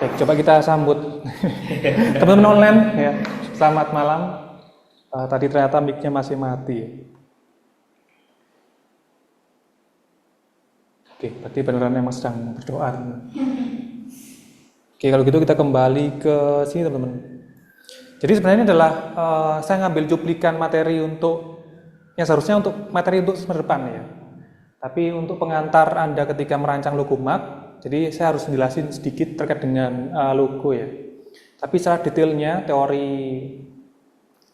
Oke, coba kita sambut teman-teman online ya. Selamat malam. Tadi ternyata mic-nya masih mati. Oke, berarti beneran emang sedang berdoa. Oke, kalau gitu kita kembali ke sini teman-teman. Jadi sebenarnya ini adalah saya ngambil cuplikan materi untuk yang seharusnya untuk materi untuk semester depan ya. Tapi untuk pengantar Anda ketika merancang logo MAK, jadi saya harus jelasin sedikit terkait dengan logo ya. Tapi secara detailnya, teori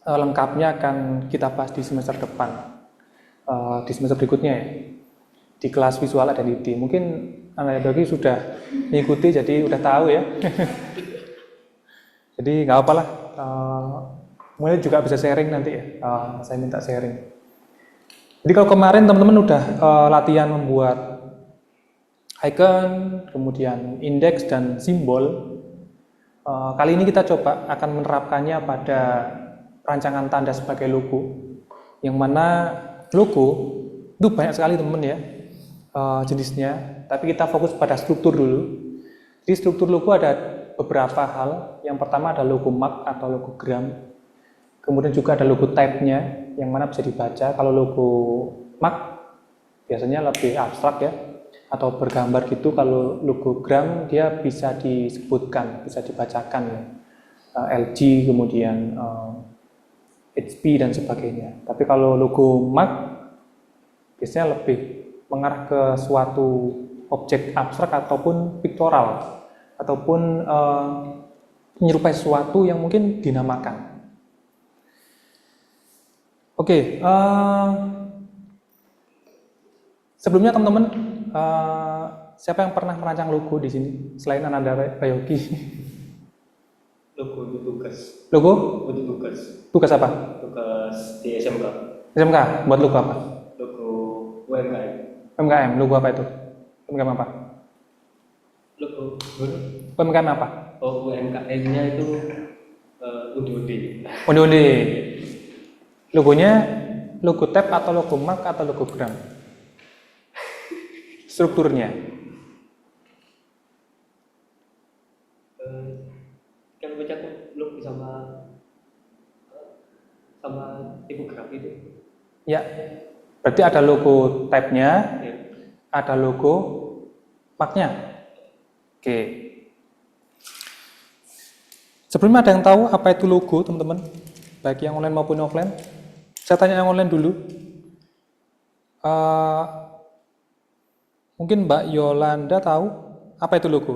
lengkapnya akan kita bahas di semester depan, di semester berikutnya ya, di kelas visual identity. Mungkin Anda bagi sudah mengikuti, jadi udah tahu ya. Jadi nggak apa-apa lah, mulai juga bisa sharing nanti ya, saya minta sharing. Jadi kalau kemarin teman-teman udah latihan membuat icon, kemudian indeks dan simbol, kali ini kita coba akan menerapkannya pada rancangan tanda sebagai logo, yang mana logo itu banyak sekali teman-teman ya jenisnya, tapi kita fokus pada struktur dulu. Di struktur logo ada beberapa hal. Yang pertama ada logo mark atau logogram. Kemudian juga ada logo type-nya, yang mana bisa dibaca. Kalau logo mark biasanya lebih abstrak ya, atau bergambar gitu. Kalau logogram dia bisa disebutkan, bisa dibacakan ya. LG, kemudian HP dan sebagainya. Tapi kalau logo mark biasanya lebih mengarah ke suatu objek abstrak ataupun pictorial, ataupun menyerupai sesuatu yang mungkin dinamakan. Oke, sebelumnya teman-teman, siapa yang pernah merancang logo di sini selain Ananda Bayogi? Logo itu tugas. Logo? Itu tugas. Tugas apa? Tugas di SMK. SMK, buat logo apa? Logo UMKM. UMKM, logo apa itu? UMKM apa? Logo UMKM apa? Oh, UMKM-nya itu undi-undi. Undi-undi. Logonya logo tab atau logo mark atau logogram? Strukturnya? Kan baca tuh logo sama tipografi itu. Ya, berarti ada logo tab-nya, Ya. ada logo mark-nya. Oke. Sebelumnya ada yang tahu apa itu logo, teman-teman? Baik yang online maupun offline. Saya tanya yang online dulu. Mungkin Mbak Yolanda tahu apa itu logo?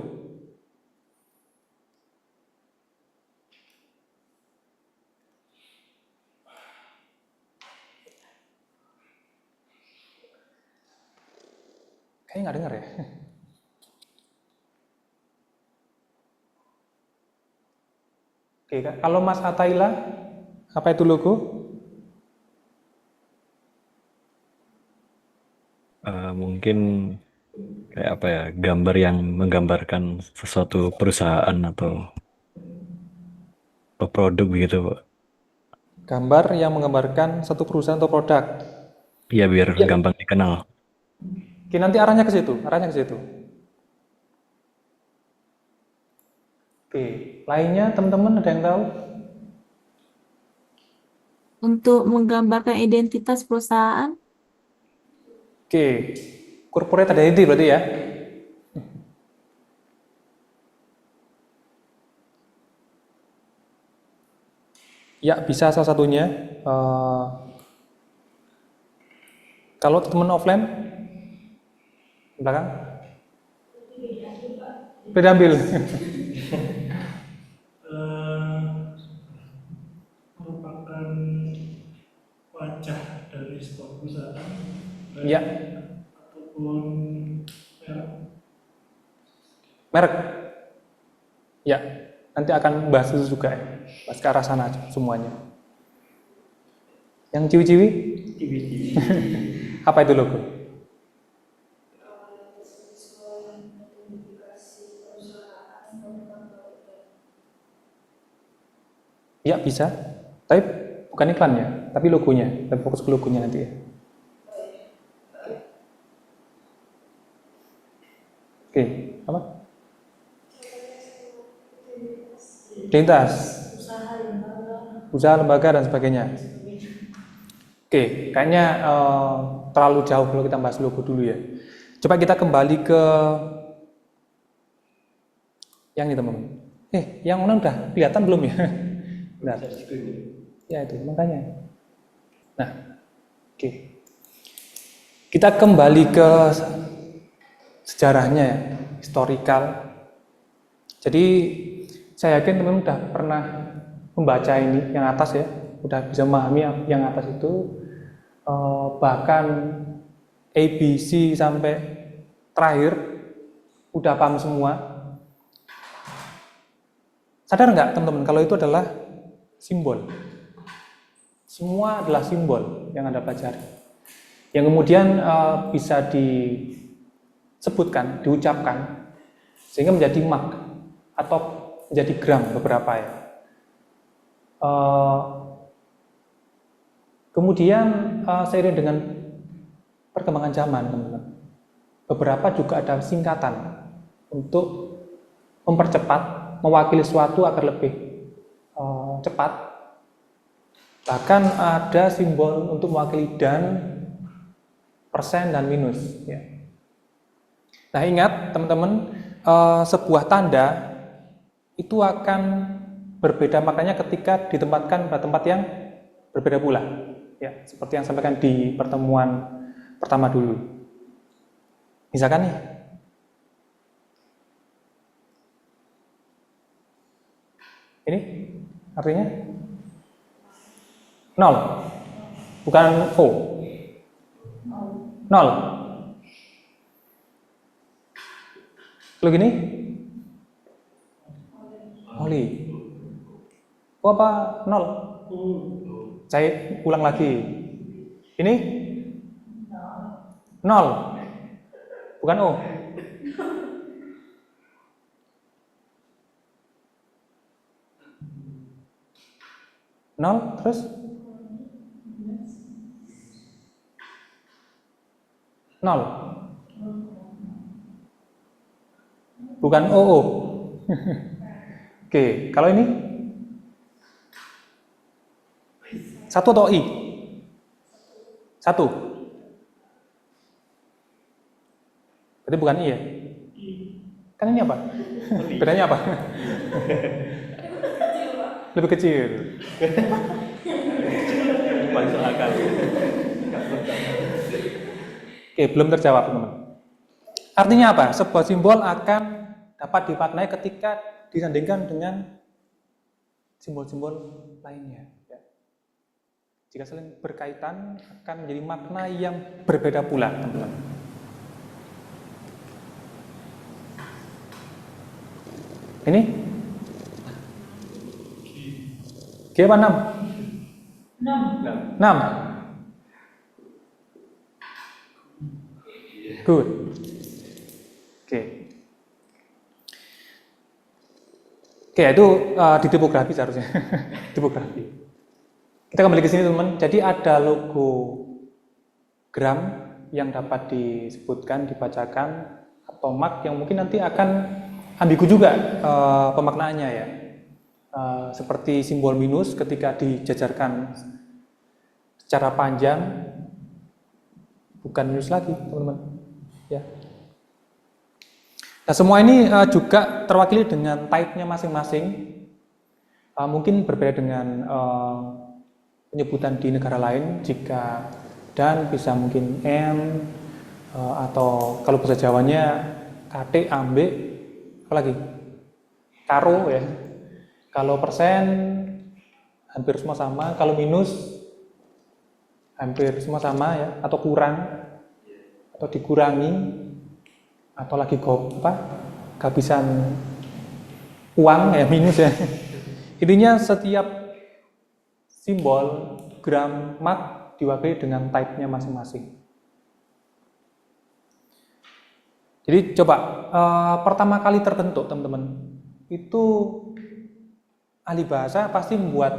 Kayaknya nggak dengar ya. Oke, kalau Mas Ataila, apa itu logo? Mungkin kayak apa ya, gambar yang menggambarkan sesuatu perusahaan atau produk begitu, Pak. Gambar yang menggambarkan satu perusahaan atau produk. Iya, biar gampang dikenal. Oke, nanti arahnya ke situ, arahnya ke situ. Oke, lainnya teman-teman ada yang tahu? Untuk menggambarkan identitas perusahaan. Oke, corporate identity berarti ya. Ya, bisa salah satunya. Kalau teman offline, belakang? Beda ambil. Merupakan wajah dari sebuah perusahaan, Ya. ataupun Merek. Ya, nanti akan bahas itu juga ya. Bahas ke arah sana semuanya. Yang ciwi-ciwi? Apa itu logo? Ya, bisa. Tapi bukan iklannya, tapi logonya. Dan fokus ke logonya nanti ya. Oke, apa? identitas, usaha lembaga dan sebagainya. Oke, kayaknya terlalu jauh kalau kita bahas logo dulu ya. Coba kita kembali ke yang ini teman-teman. Yang mana udah kelihatan belum ya? Benar. Ya itu makanya. Nah, oke. Kita kembali ke sejarahnya ya, historical. Jadi saya yakin teman-teman udah pernah membaca ini yang atas ya, udah bisa memahami yang atas itu, bahkan ABC sampai terakhir udah paham semua. Sadar nggak teman-teman kalau itu adalah simbol? Semua adalah simbol yang Anda pelajari, yang kemudian bisa disebutkan, diucapkan, sehingga menjadi mark atau menjadi gram beberapa ya. Kemudian seiring dengan perkembangan zaman, teman-teman, beberapa juga ada singkatan untuk mempercepat, mewakili suatu agar lebih cepat. Bahkan ada simbol untuk mewakili dan, persen, dan minus. Ya. Nah ingat teman-teman, sebuah tanda itu akan berbeda maknanya ketika ditempatkan pada tempat yang berbeda pula. Ya, seperti yang sampaikan di pertemuan pertama dulu. Misalkan nih, ini artinya 0, bukan O. 0. Kalau gini, oli. O apa 0? Saya ulang lagi. Ini 0, bukan O. Nol, terus? Nol. Bukan OO. Oke, kalau ini? 1 atau I? 1. Berarti bukan I ya? Kan ini apa? Bedanya apa? Lebih kecil. Masuk akal. Oke, belum terjawab teman-teman. Artinya apa? Sebuah simbol akan dapat dimaknai ketika disandingkan dengan simbol-simbol lainnya. Ya. Jika saling berkaitan akan menjadi makna yang berbeda pula, teman-teman. Ini? G apa 6? 6. Good. Oke. Oke, itu di tipografi seharusnya. Tipografi. Kita kembali ke sini teman-teman. Jadi ada logo gram yang dapat disebutkan, dibacakan, atau mark yang mungkin nanti akan ambigu juga pemaknaannya ya. Seperti simbol minus ketika dijajarkan secara panjang bukan minus lagi teman-teman ya. Nah semua ini juga terwakili dengan type-nya masing-masing, mungkin berbeda dengan penyebutan di negara lain. Jika dan bisa mungkin M, atau kalau bahasa Jawanya KT, ambe, apalagi karo ya. Kalau persen hampir semua sama, kalau minus hampir semua sama ya, atau kurang, atau dikurangi, atau lagi kehabisan uang ya, minus ya. Intinya setiap simbol, gram, mark diwakili dengan type-nya masing-masing. Jadi coba pertama kali terbentuk teman-teman itu ahli bahasa pasti membuat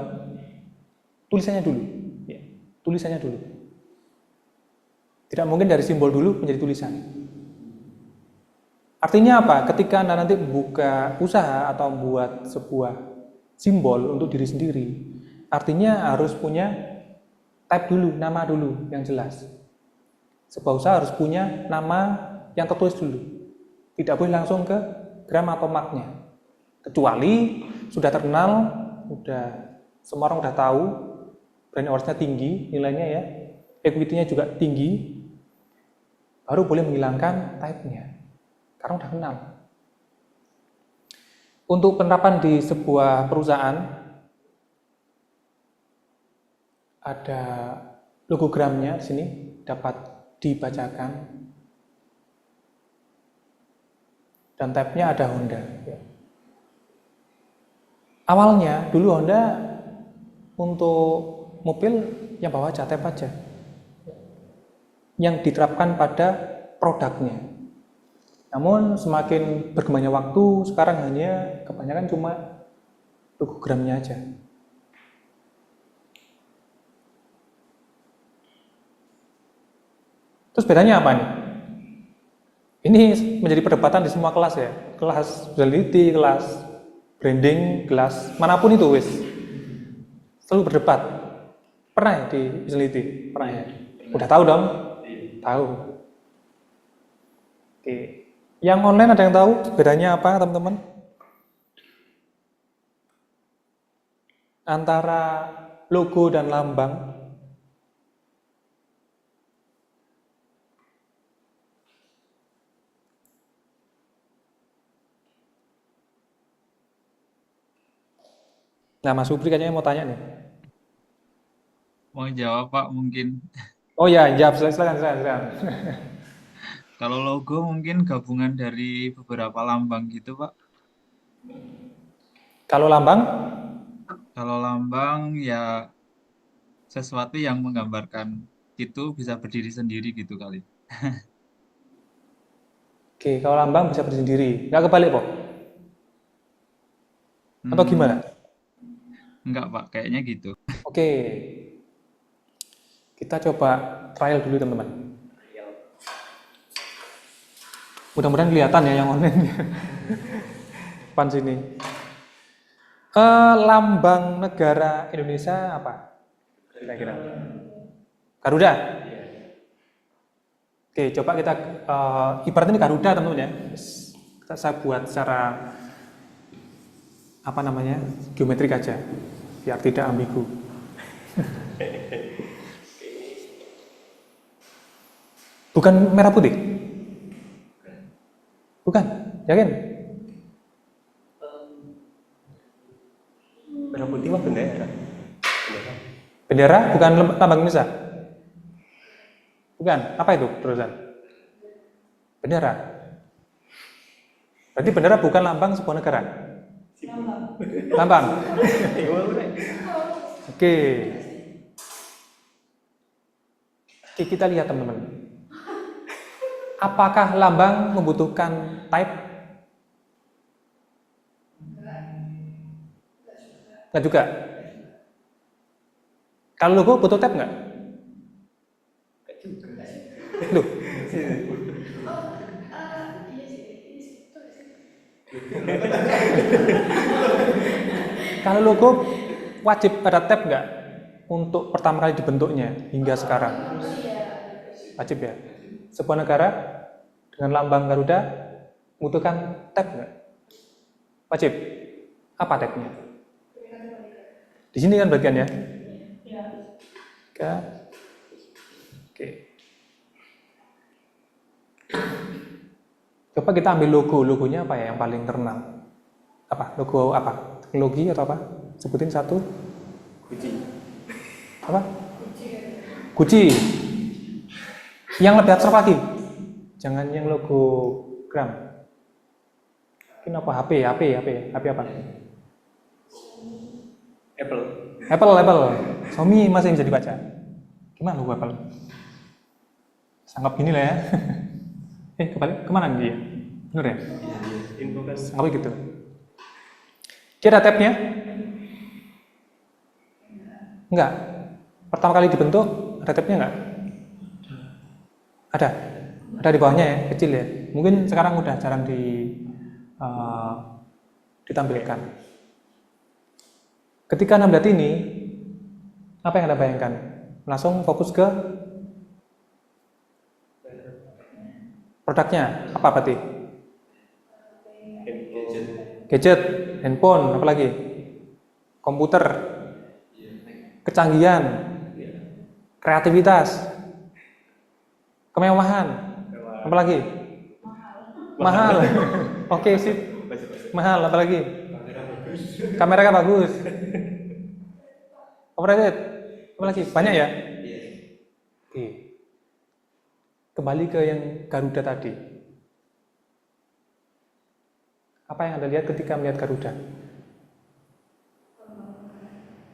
tulisannya dulu, ya, tulisannya dulu. Tidak mungkin dari simbol dulu menjadi tulisan. Artinya apa? Ketika Anda nanti buka usaha atau buat sebuah simbol untuk diri sendiri, artinya harus punya type dulu, nama dulu yang jelas. Sebuah usaha harus punya nama yang tertulis dulu. Tidak boleh langsung ke gram atau marknya. Kecuali sudah terkenal, semua orang udah tahu, brand awareness-nya tinggi, nilainya ya, equity-nya juga tinggi, baru boleh menghilangkan type-nya. Karena udah kenal. Untuk penerapan di sebuah perusahaan, ada logogramnya di sini dapat dibacakan, dan type-nya ada Honda. Awalnya dulu Honda untuk mobil yang bawa aja type aja, yang diterapkan pada produknya. Namun semakin berkembangnya waktu, sekarang hanya kebanyakan cuma logogramnya aja. Terus bedanya apa nih? Ini menjadi perdebatan di semua kelas ya. Kelas usability, kelas branding, kelas manapun itu wis. Selalu berdebat. Pernah ya di usability? Pernah ya? Udah tahu dong? Tahu. Oke. Yang online ada yang tahu bedanya apa, teman-teman? Antara logo dan lambang. Nah, Mas Supri kayaknya mau tanya nih. Mau jawab Pak mungkin. Oh ya, jawab, silakan. Kalau logo mungkin gabungan dari beberapa lambang gitu Pak. Kalau lambang? Kalau lambang ya sesuatu yang menggambarkan itu bisa berdiri sendiri gitu kali. Oke, kalau lambang bisa berdiri sendiri. Nggak kebalik kok? Atau gimana? Enggak Pak, kayaknya gitu. Oke. Kita coba trial dulu teman-teman. Mudah-mudahan kelihatan ya yang online. Pan sini. Lambang negara Indonesia apa? Kira-kira. Garuda. Oke, coba kita ibaratnya ini Garuda teman-teman ya. Saya buat secara geometrik aja, biar tidak ambigu. Bukan merah putih? Bukan, yakin? Merah putih mah bendera. Bendera bukan lambang Indonesia? Bukan, apa itu terusan? Bendera. Berarti bendera bukan lambang sebuah negara? Lambang. Oke. Oke, kita lihat teman-teman. Apakah lambang membutuhkan type? Enggak juga. Kalau logo butuh type nggak? Loh. Kalau logo wajib ada tab nggak untuk pertama kali dibentuknya hingga sekarang? Wajib ya. Sebuah negara dengan lambang Garuda membutuhkan tab nggak? Wajib. Apa tabnya? Di sini kan bagian ya. Oke. Coba kita ambil logonya apa ya yang paling terkenal? Apa? Logo apa? Teknologi atau apa? Sebutin satu. Gucci. Apa? Gucci. Yang lebih abstrak lagi. Jangan yang logo gram. Mungkin apa? HP apa? Apple. Xiaomi masih bisa dibaca. Gimana logo Apple? Sanggap gini lah ya. Kebalik kemana dia? Bener ya? Info kan. Sanggap gitu. Dia ada tabnya? Enggak. Pertama kali dibentuk ada tabnya enggak? Ada. Ada di bawahnya ya, kecil ya. Mungkin sekarang udah jarang ditampilkan. Ketika Anda melihat ini, apa yang Anda bayangkan? Langsung fokus ke produknya. Apa berarti? Gadget, handphone, apa lagi? Komputer, kecanggihan, kreativitas, kemewahan, apa lagi? Mahal. Oke, sip. Mahal, apa lagi? Kameranya bagus. Overrated. Apa lagi? Banyak ya? Oke. Kembali ke yang Garuda tadi. Apa yang Anda lihat ketika melihat Garuda?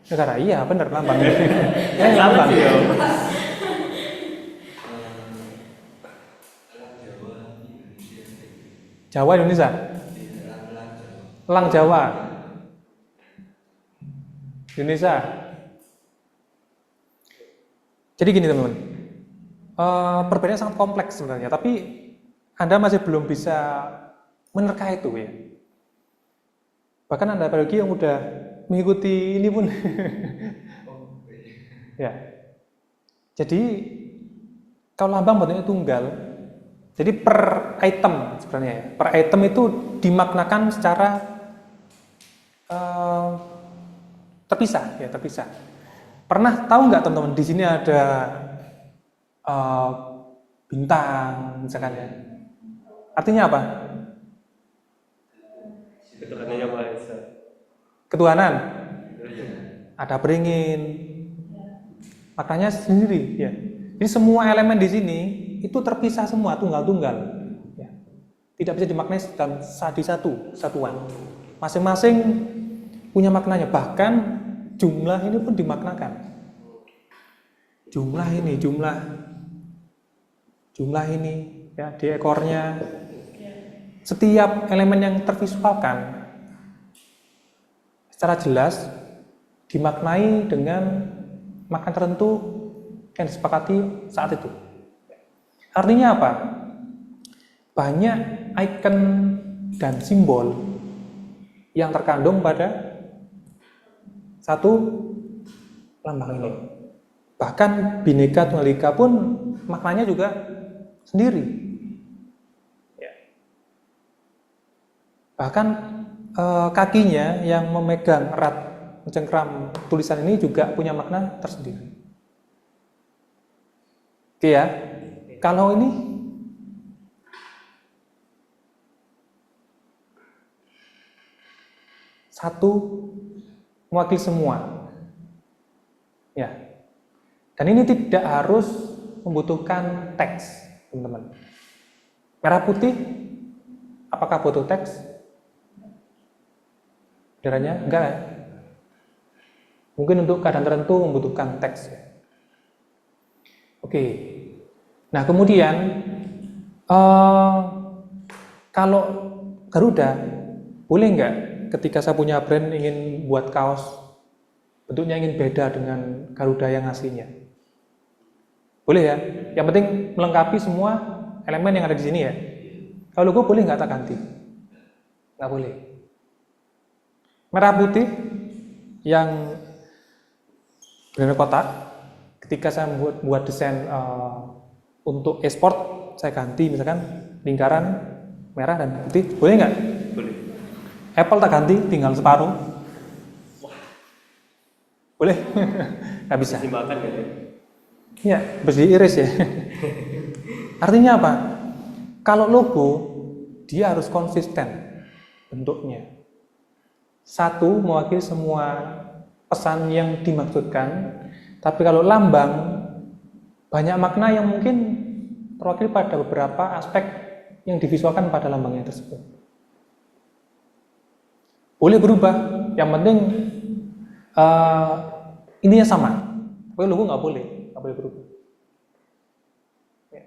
Negara, iya benar lambang. Ya, lambang. Jawa Indonesia. Elang Jawa. Indonesia. Jadi gini teman-teman, perbedaannya sangat kompleks sebenarnya, tapi Anda masih belum bisa menerka itu ya. Bahkan Anda apalagi yang udah mengikuti ini pun, ya. Jadi kalau lambang bentuknya tunggal, jadi per item sebenarnya ya, per item itu dimaknakan secara terpisah ya, terpisah. Pernah tahu nggak teman-teman di sini ada bintang misalkan ya? Artinya apa? Ketuhanan yang Maha Esa. Ketuhanan. Ada beringin. Maknanya sendiri ya. Jadi semua elemen di sini itu terpisah semua, tunggal-tunggal. Ya. Tidak bisa dimaknai dalam satuan. Masing-masing punya maknanya. Bahkan jumlah ini pun dimaknakan. Jumlah ini ya di ekornya. Setiap elemen yang tervisualkan secara jelas dimaknai dengan makna tertentu yang disepakati saat itu. Artinya apa? Banyak icon dan simbol yang terkandung pada satu lambang ini. Bahkan Bhinneka Tunggal Ika pun maknanya juga sendiri. Ya. Bahkan kakinya yang memegang erat mencengkram tulisan ini juga punya makna tersendiri. Oke ya. Kalau ini satu mewakili semua. Ya. Dan ini tidak harus membutuhkan teks, teman-teman. Merah putih, apakah butuh teks? Benderanya? Enggak ya? Mungkin untuk keadaan tertentu membutuhkan teks. Oke. Nah kemudian, kalau Garuda, boleh nggak ketika saya punya brand ingin buat kaos, bentuknya ingin beda dengan Garuda yang aslinya? Boleh ya? Yang penting melengkapi semua elemen yang ada di sini ya. Kalau logo boleh nggak tak ganti? Nggak boleh. Merah putih yang berwarna kotak. Ketika saya buat desain untuk export, saya ganti misalkan lingkaran merah dan putih. Boleh nggak? Boleh. Apple tak ganti, tinggal separuh. Boleh? Nggak bisa. Dimakan kan ya? Ya, harus diiris ya. Artinya apa? Kalau logo, dia harus konsisten bentuknya. Satu, mewakili semua pesan yang dimaksudkan. Tapi kalau lambang, banyak makna yang mungkin terwakili pada beberapa aspek yang divisualkan pada lambangnya tersebut. Boleh berubah, yang penting ininya sama. Tapi logo nggak boleh berubah. Ya.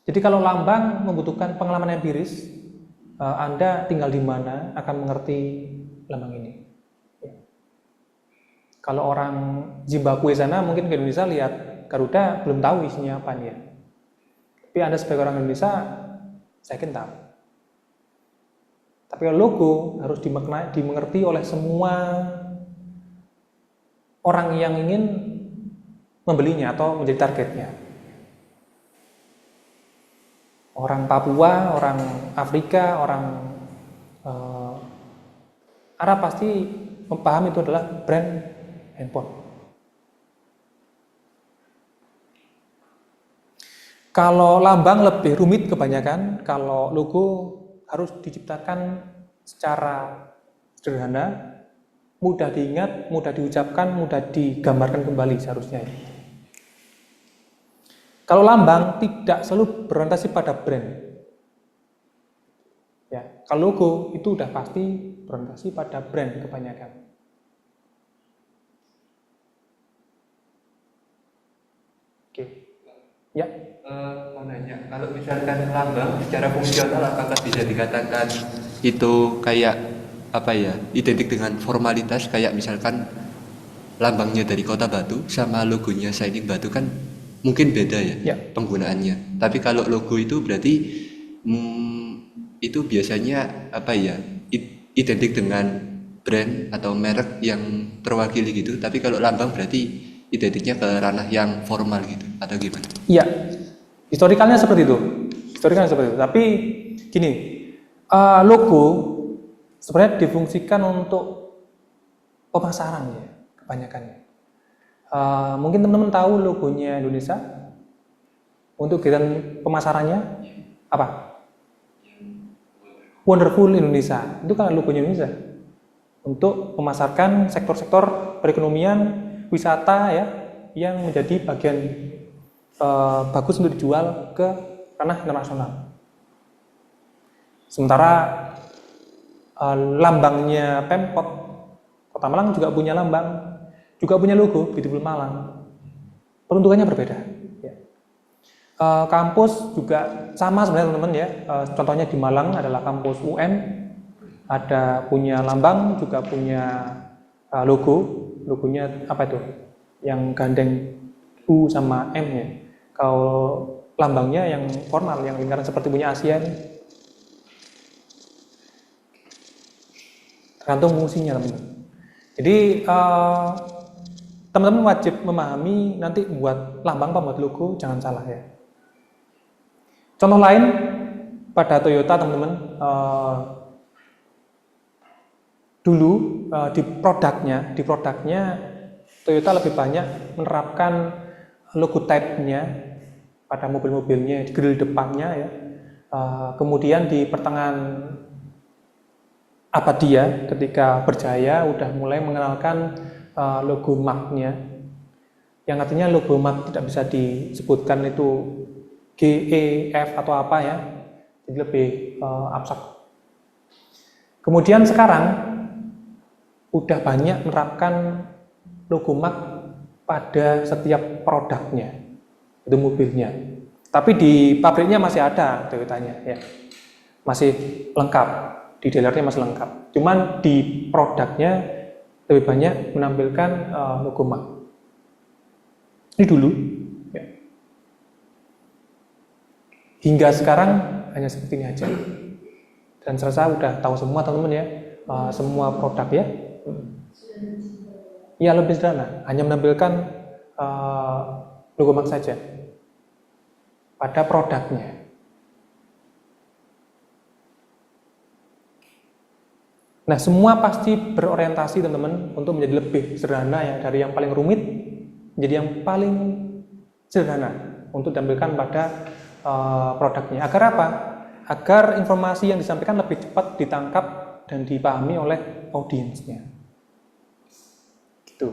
Jadi kalau lambang membutuhkan pengalaman empiris, Anda tinggal di mana akan mengerti lambang ini. Ya. Kalau orang Zimbabwe sana mungkin ke Indonesia lihat Garuda belum tahu isinya apa ya. Tapi Anda sebagai orang Indonesia, saya yakin tahu. Tapi kalau logo harus dimengerti oleh semua orang yang ingin membelinya atau menjadi targetnya. Orang Papua, orang Afrika, orang Arab pasti paham itu adalah brand handphone. Kalau lambang lebih rumit kebanyakan, kalau logo harus diciptakan secara sederhana, mudah diingat, mudah diucapkan, mudah digambarkan kembali seharusnya. Kalau lambang tidak selalu berorientasi pada brand. Ya, kalau logo itu udah pasti berorientasi pada brand kebanyakan. Oke. Ya. Mau nanya, kalau misalkan lambang secara fungsional apakah bisa dikatakan itu kayak apa ya, identik dengan formalitas, kayak misalkan lambangnya dari Kota Batu sama logonya Shining Batu kan mungkin beda ya, penggunaannya. Tapi kalau logo itu berarti itu biasanya apa ya, identik dengan brand atau merek yang terwakili gitu. Tapi kalau lambang berarti identiknya ke ranah yang formal gitu atau gimana? Iya, historikalnya seperti itu. Tapi gini, logo sebenarnya difungsikan untuk pemasaran ya, kebanyakannya. Mungkin teman-teman tahu logonya Indonesia untuk kegiatan pemasarannya apa? Wonderful Indonesia. Itu kan logonya Indonesia untuk memasarkan sektor-sektor perekonomian, wisata ya, yang menjadi bagian bagus untuk dijual ke ranah internasional. Sementara lambangnya Pemkot Kota Malang juga punya lambang, juga punya logo Beautiful Malang. Peruntukannya berbeda. Ya. Kampus juga sama sebenarnya teman-teman ya. Contohnya di Malang adalah kampus UM, ada punya lambang, juga punya logonya apa itu? Yang gandeng U sama M ya. Kalau lambangnya yang formal, yang lingkaran seperti punya Asia ini. Tergantung fungsinya teman-teman. Jadi teman-teman wajib memahami nanti buat lambang apa buat logo, jangan salah ya. Contoh lain pada Toyota teman-teman, dulu di produknya Toyota lebih banyak menerapkan logo type-nya pada mobil-mobilnya, di grill depannya ya. Kemudian di pertengahan abad dia ketika berjaya udah mulai mengenalkan logo mark-nya, yang artinya logo mark tidak bisa disebutkan itu G, E, F atau apa ya, jadi lebih abstrak. Kemudian sekarang udah banyak menerapkan logo mark pada setiap produknya, itu mobilnya. Tapi di pabriknya masih ada Toyotanya ya, masih lengkap, di dealernya masih lengkap. Cuman di produknya lebih banyak menampilkan logo mark. Ini dulu ya. Hingga sekarang hanya seperti ini aja. Dan saya udah tahu semua teman-teman ya, semua produk ya. Ya lebih sederhana, hanya menampilkan logo mark saja pada produknya. Nah, semua pasti berorientasi teman-teman untuk menjadi lebih sederhana ya, dari yang paling rumit menjadi yang paling sederhana untuk ditampilkan pada produknya. Agar apa? Agar informasi yang disampaikan lebih cepat ditangkap dan dipahami oleh audiensnya. Gitu.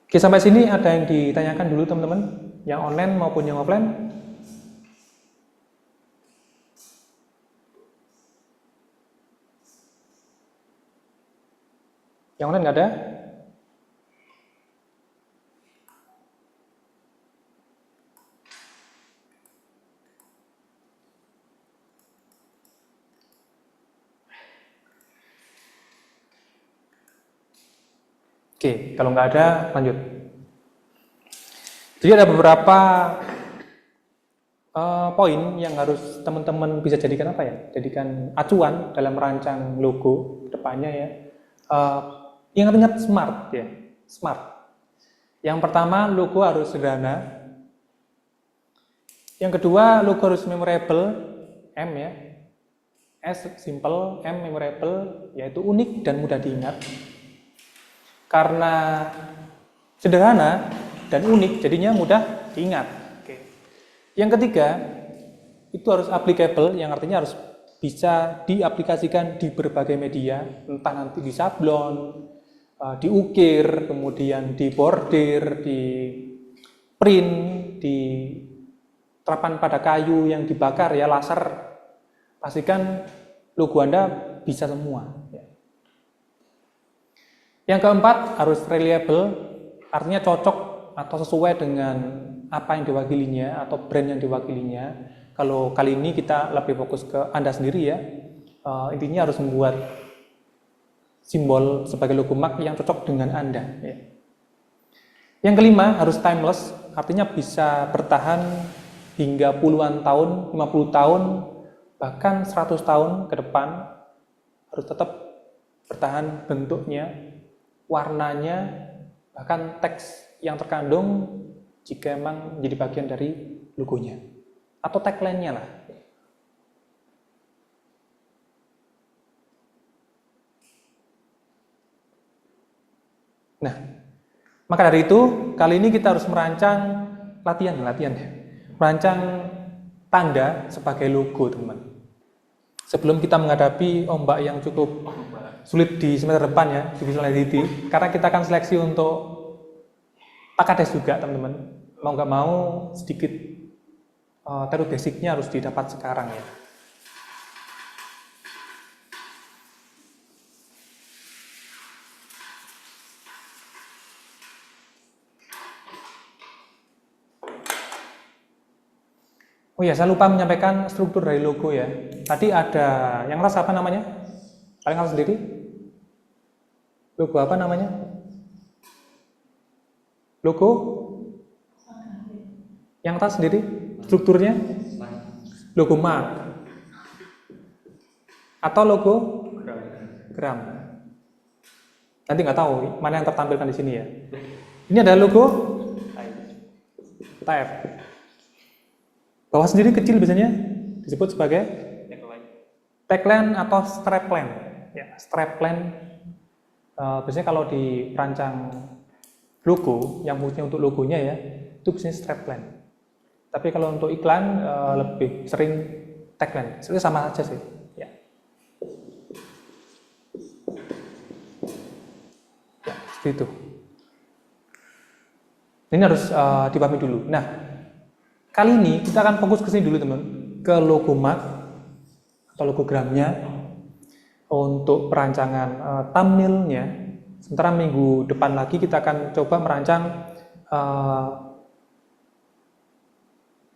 Oke, sampai sini ada yang ditanyakan dulu teman-teman, yang online maupun yang offline? Yang online nggak ada? Oke, kalau nggak ada, lanjut. Jadi ada beberapa poin yang harus teman-teman bisa jadikan apa ya? Jadikan acuan dalam merancang logo depannya ya. Ingat-ingat smart ya, smart. Yang pertama, logo harus sederhana. Yang kedua, logo harus memorable, M ya. S simple, M memorable, yaitu unik dan mudah diingat. Karena sederhana dan unik, jadinya mudah diingat. Yang ketiga, itu harus applicable, yang artinya harus bisa diaplikasikan di berbagai media, entah nanti di sablon, diukir, kemudian dibordir, di print, di terapan pada kayu yang dibakar ya, laser. Pastikan logo Anda bisa semua. Yang keempat, harus reliable, artinya cocok atau sesuai dengan apa yang diwakilinya atau brand yang diwakilinya. Kalau kali ini kita lebih fokus ke Anda sendiri ya. Intinya harus membuat simbol sebagai logo MAK yang cocok dengan Anda. Ya. Yang kelima, harus timeless, artinya bisa bertahan hingga puluhan tahun, 50 tahun, bahkan 100 tahun ke depan. Harus tetap bertahan bentuknya, warnanya, bahkan teks yang terkandung jika memang menjadi bagian dari logonya atau tagline-nya lah. Nah, maka dari itu kali ini kita harus merancang latihan ya. Merancang tanda sebagai logo, teman. Sebelum kita menghadapi ombak yang cukup sulit di semester depan ya, di visual identity, karena kita akan seleksi untuk Pakades juga, teman-teman. Mau nggak mau sedikit teori basicnya harus didapat sekarang ya. Oh ya, saya lupa menyampaikan struktur dari logo ya. Tadi ada yang atas apa namanya? Paling atas sendiri? Logo apa namanya? Logo? Yang atas sendiri? Strukturnya? Logo MAK. Atau logo? Gram. Nanti nggak tahu mana yang tertampilkan di sini ya. Ini ada logo? Type. Bawah sendiri kecil biasanya disebut sebagai tagline atau strapline. Ya, strapline biasanya kalau dirancang logo yang fungsinya untuk logonya ya, itu biasanya strapline. Tapi kalau untuk iklan lebih sering tagline. Sebenarnya sama aja sih. Ya. Ya, seperti itu. Ini harus dipahami dulu. Nah, kali ini kita akan fokus ke sini dulu teman, ke logo MAK atau logogramnya untuk perancangan thumbnailnya. Sementara minggu depan lagi kita akan coba merancang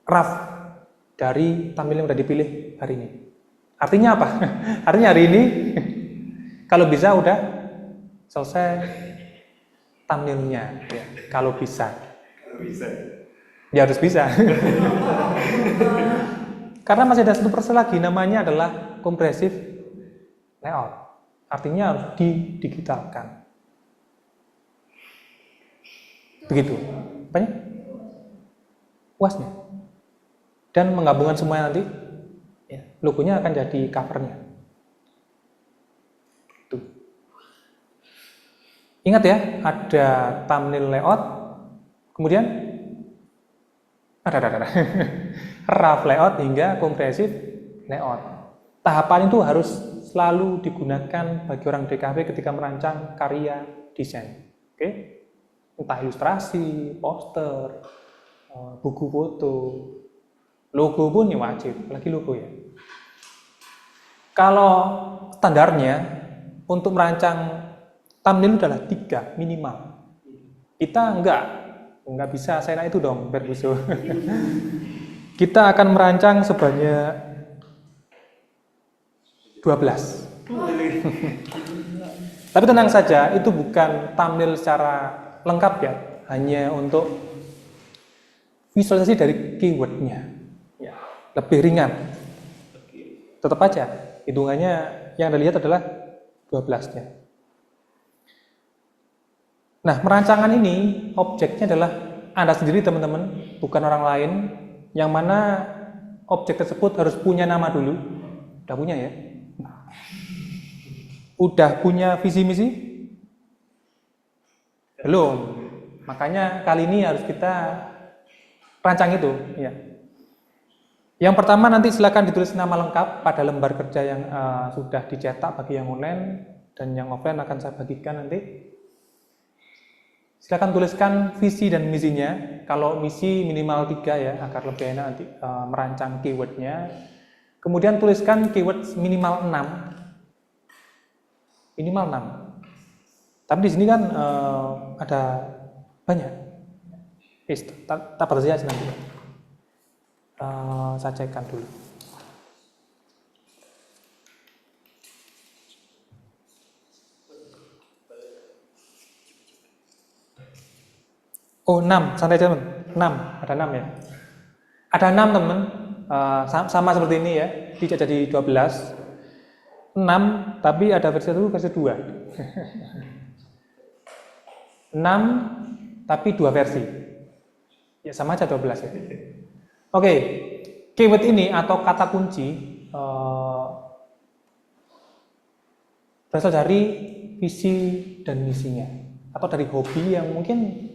draft dari thumbnail yang sudah dipilih hari ini. Artinya apa? Artinya hari ini kalau bisa udah selesai thumbnailnya, ya, kalau bisa. Ya harus bisa. Karena masih ada satu proses lagi, namanya adalah compressive layout. Artinya harus didigitalkan. Begitu. Apanya? Puasnya. Dan menggabungkan semuanya nanti, ya, logonya akan jadi covernya. Tuh. Ingat ya, ada thumbnail layout, kemudian ada rough layout hingga compressive layout. Tahapan itu harus selalu digunakan bagi orang DKV ketika merancang karya desain. Oke? Entah ilustrasi, poster, buku foto, logo pun ya wajib, apalagi logo ya. Kalau standarnya untuk merancang thumbnail adalah 3 minimal. Kita enggak bisa saya itu dong, Berbuso. Kita akan merancang sebanyak 12. Tapi tenang saja, itu bukan thumbnail secara lengkap ya, hanya untuk visualisasi dari keywordnya. Ya. lebih ringan. Tetap aja, hitungannya yang Anda lihat adalah 12-nya. Nah, merancangan ini objeknya adalah Anda sendiri teman-teman, bukan orang lain, yang mana objek tersebut harus punya nama dulu. Udah punya ya? Udah punya visi misi? Belum. Makanya kali ini harus kita rancang itu. Ya. Yang pertama nanti silakan ditulis nama lengkap pada lembar kerja yang sudah dicetak bagi yang online, dan yang offline akan saya bagikan nanti. Silakan tuliskan visi dan misinya. Kalau misi minimal 3 ya, agar lebih enak nanti merancang keywordnya. Kemudian tuliskan keyword minimal 6. Minimal 6. Tapi di sini kan ada banyak. Tak batasi aja nanti. Saya cekkan dulu. Oh, 6, santai aja teman. 6, ada 6 ya. Ada 6 teman, sama seperti ini ya, tidak jadi 12. 6, tapi ada versi 1, versi 2. 6, tapi 2 versi. Ya sama aja 12 ya. Oke, keyword ini atau kata kunci berasal dari visi dan misinya, atau dari hobi yang mungkin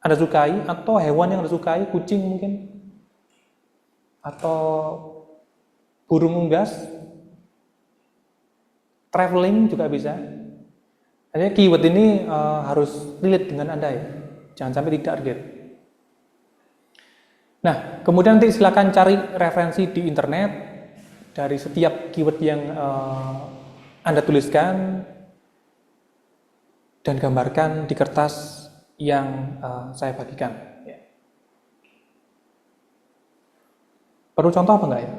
Anda sukai, atau hewan yang Anda sukai, kucing mungkin, atau burung unggas, traveling juga bisa. Jadi keyword ini harus relate dengan Anda ya, jangan sampai tidak relate. Nah, kemudian nanti silakan cari referensi di internet dari setiap keyword yang Anda tuliskan dan gambarkan di kertas yang saya bagikan. Ya. Perlu contoh apa enggak ya?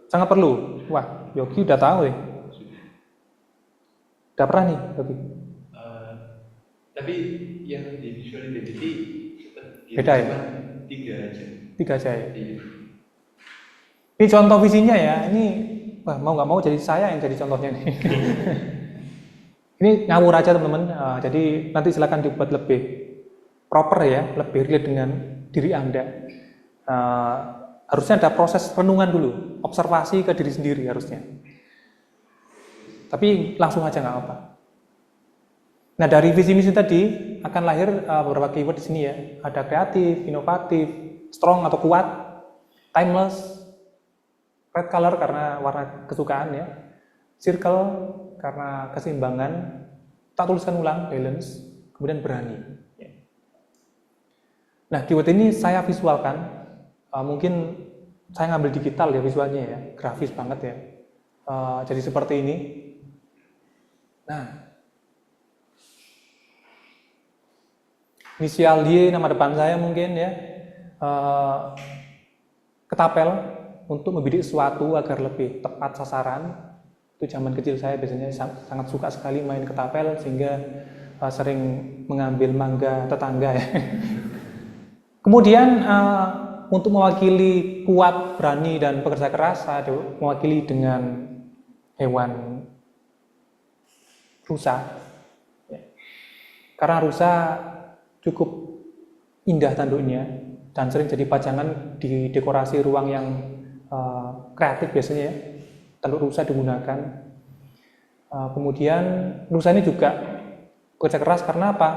Sangat perlu. Wah, Yogi udah tahu ya. Udah pernah nih, Yogi. Tapi yang di visual identity Beda ya? 3 aja. 3 aja ya. Iya. Ini contoh visinya ya. Ini wah, mau nggak mau jadi saya yang jadi contohnya nih. Ini ngawur aja teman-teman. Jadi nanti silakan dibuat lebih proper ya, lebih relate dengan diri Anda. Harusnya ada proses renungan dulu, observasi ke diri sendiri harusnya. Tapi langsung aja nggak apa. Nah, dari visi misi tadi akan lahir beberapa keyword di sini ya. Ada kreatif, inovatif, strong atau kuat, timeless, red color karena warna kesukaan ya, circle karena keseimbangan, tak tuliskan ulang, balance, kemudian berani. Nah, keyword ini saya visualkan, mungkin saya ngambil digital ya visualnya ya, grafis banget ya. Jadi seperti ini. Nah, inisial Y nama depan saya mungkin ya, ketapel untuk membidik sesuatu agar lebih tepat sasaran. Itu zaman kecil saya biasanya sangat suka sekali main ketapel sehingga sering mengambil mangga tetangga ya. Kemudian untuk mewakili kuat, berani dan pekerja keras, saya mewakili dengan hewan rusa. Karena rusa cukup indah tanduknya dan sering jadi pajangan di dekorasi ruang yang kreatif biasanya ya. Tanduk rusa digunakan. Kemudian rusa ini juga bekerja keras karena apa?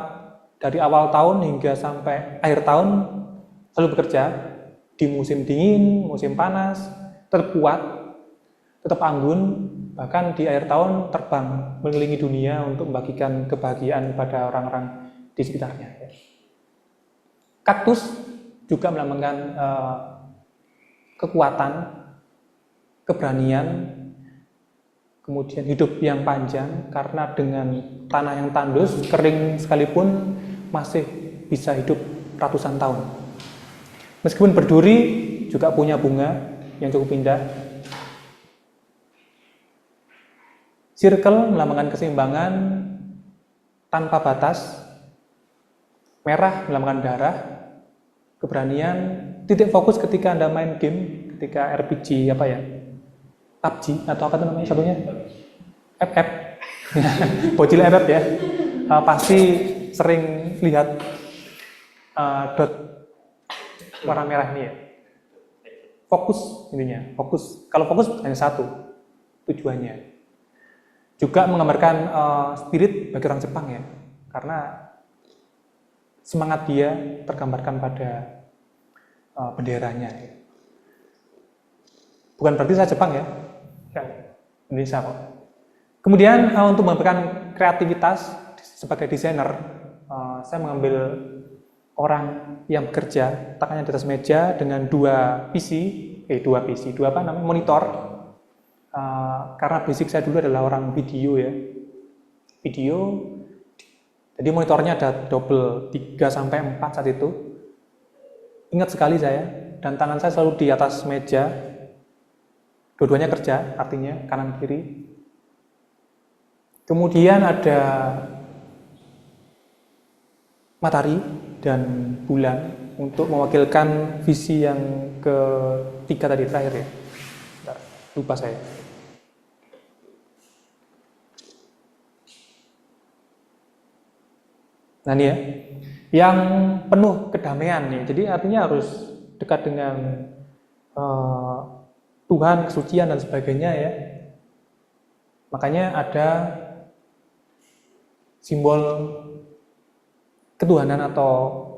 Dari awal tahun hingga sampai akhir tahun selalu bekerja di musim dingin, musim panas, tetap kuat, tetap anggun, bahkan di akhir tahun terbang mengelilingi dunia untuk membagikan kebahagiaan pada orang-orang di sekitarnya. Kaktus juga melambangkan kekuatan, keberanian, kemudian hidup yang panjang karena dengan tanah yang tandus, kering sekalipun masih bisa hidup ratusan tahun. Meskipun berduri juga punya bunga yang cukup indah. Circle melambangkan keseimbangan tanpa batas. Merah melambangkan darah, keberanian, titik fokus ketika Anda main game, ketika RPG apa ya? PUBG atau apa itu namanya satunya? FF. Bocil FF ya. Pasti sering lihat dot warna merah ini ya. Fokus intinya, fokus. Kalau fokus hanya satu tujuannya. Juga menggambarkan spirit bagi orang Jepang ya, karena semangat dia tergambarkan pada benderanya. Bukan berarti saya Jepang ya, Indonesia kok. Kemudian untuk menggambarkan kreativitas sebagai desainer, saya mengambil orang yang bekerja, tangannya di atas meja dengan dua monitor. Karena basic saya dulu adalah orang video ya. Jadi monitornya ada double 3-4 saat itu. Ingat sekali saya, dan tangan saya selalu di atas meja. Dua-duanya kerja, artinya kanan kiri. Kemudian ada matahari dan bulan untuk mewakilkan visi yang ketiga tadi terakhir ya. Bentar, lupa saya. Nah ini ya, yang penuh kedamaian nih. Jadi artinya harus dekat dengan Tuhan, kesucian dan sebagainya ya. Makanya ada simbol ketuhanan atau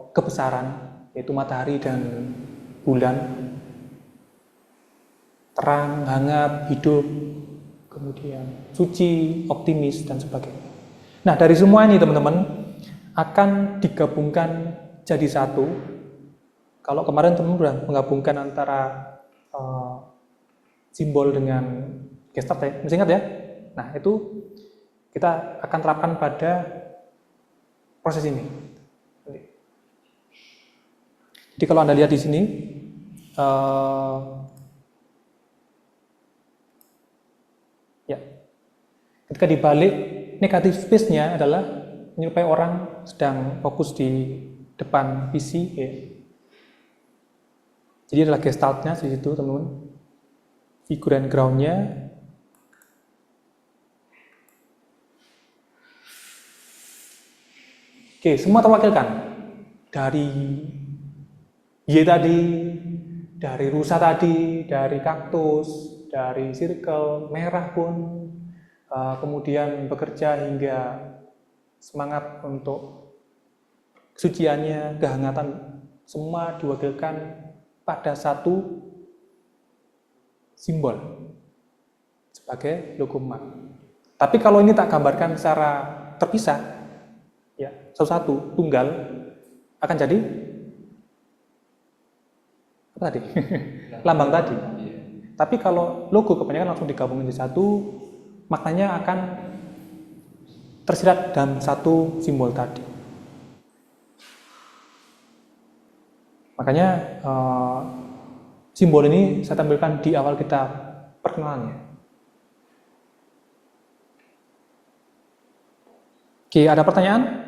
kebesaran, yaitu matahari dan bulan. Terang, hangat, hidup, kemudian suci, optimis dan sebagainya. Nah dari semua ini teman-teman akan digabungkan jadi satu. Kalau kemarin teman-teman menggabungkan antara simbol dengan gestalt ya, masih ingat ya? Nah itu kita akan terapkan pada proses ini. Jadi kalau Anda lihat di sini, ya, ketika dibalik negatif space-nya adalah menyerupai orang sedang fokus di depan PC ya. Jadi adalah gestaltnya di situ teman-teman, figure and ground-nya. Oke, semua terwakilkan dari Y tadi, dari rusa tadi, dari kaktus, dari circle merah pun, kemudian bekerja hingga semangat untuk kesuciannya, kehangatan, semua diwakilkan pada satu simbol sebagai logo MAK. Tapi kalau ini tak gambarkan secara terpisah, ya satu-satu tunggal, akan jadi apa tadi? Lambang tadi. Tapi kalau logo kebanyakan langsung digabungin di satu, maknanya akan tersirat dalam satu simbol tadi. Makanya simbol ini saya tampilkan di awal kita perkenalannya. Oke, ada pertanyaan?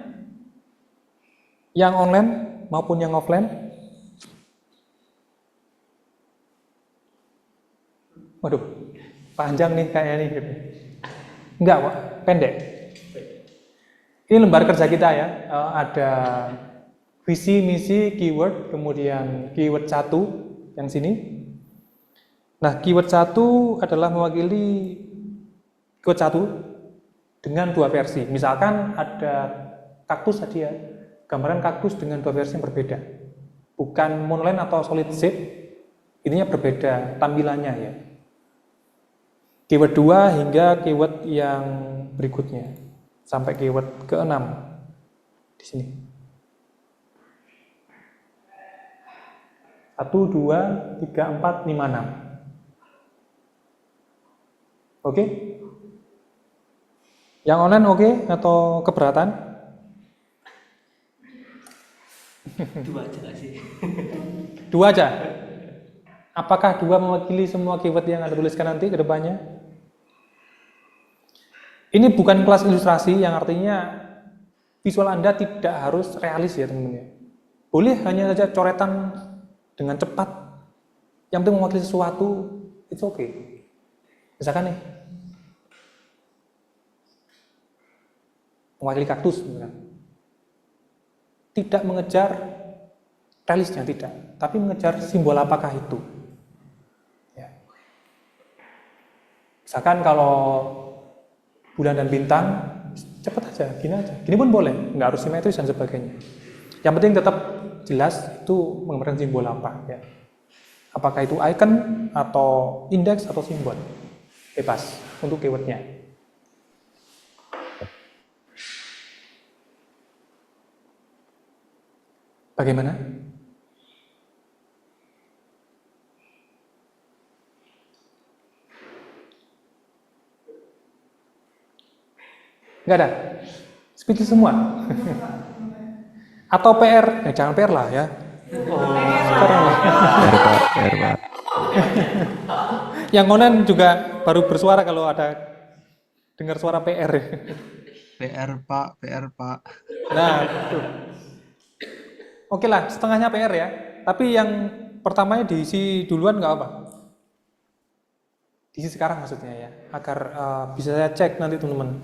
Yang online maupun yang offline? Waduh, panjang nih kayaknya nih. Enggak Pak, pendek. Ini lembar kerja kita ya, ada visi, misi, keyword, kemudian keyword 1 yang sini. Nah, keyword 1 adalah mewakili keyword 1 dengan dua versi. Misalkan ada kaktus tadi ya, gambaran kaktus dengan dua versi yang berbeda. Bukan monoline atau solid shape, ininya berbeda tampilannya ya. Keyword 2 hingga keyword yang berikutnya sampai keyword ke-6 di sini. 1, 2, 3, 4, 5, 6. Oke? Yang online oke atau keberatan? Dua aja nggak sih? Dua aja? Apakah dua mewakili semua keyword yang Anda tuliskan nanti ke depannya? Ini bukan kelas ilustrasi yang artinya visual Anda tidak harus realis ya teman-teman. Boleh hanya saja coretan dengan cepat. Yang penting mewakili sesuatu, it's okay. Misalkan nih, mewakili kaktus, misalkan. Tidak mengejar realisnya, tidak. Tapi mengejar simbol apakah itu. Ya. Misalkan kalau bulan dan bintang, cepat aja, gini aja. Gini pun boleh, nggak harus simetris dan sebagainya. Yang penting tetap jelas itu menggambarkan simbol apa. Ya. Apakah itu icon atau indeks atau simbol, bebas untuk keywordnya. Bagaimana? Enggak ada? Setuju semua? Atau PR? Jangan PR lah ya. Sekarang lah. PR Pak. Yang online juga baru bersuara kalau ada dengar suara PR. PR Pak, PR Pak. Nah, tuh. Oke lah, setengahnya PR ya. Tapi yang pertamanya diisi duluan nggak apa? Diisi sekarang maksudnya ya, agar bisa saya cek nanti teman-teman.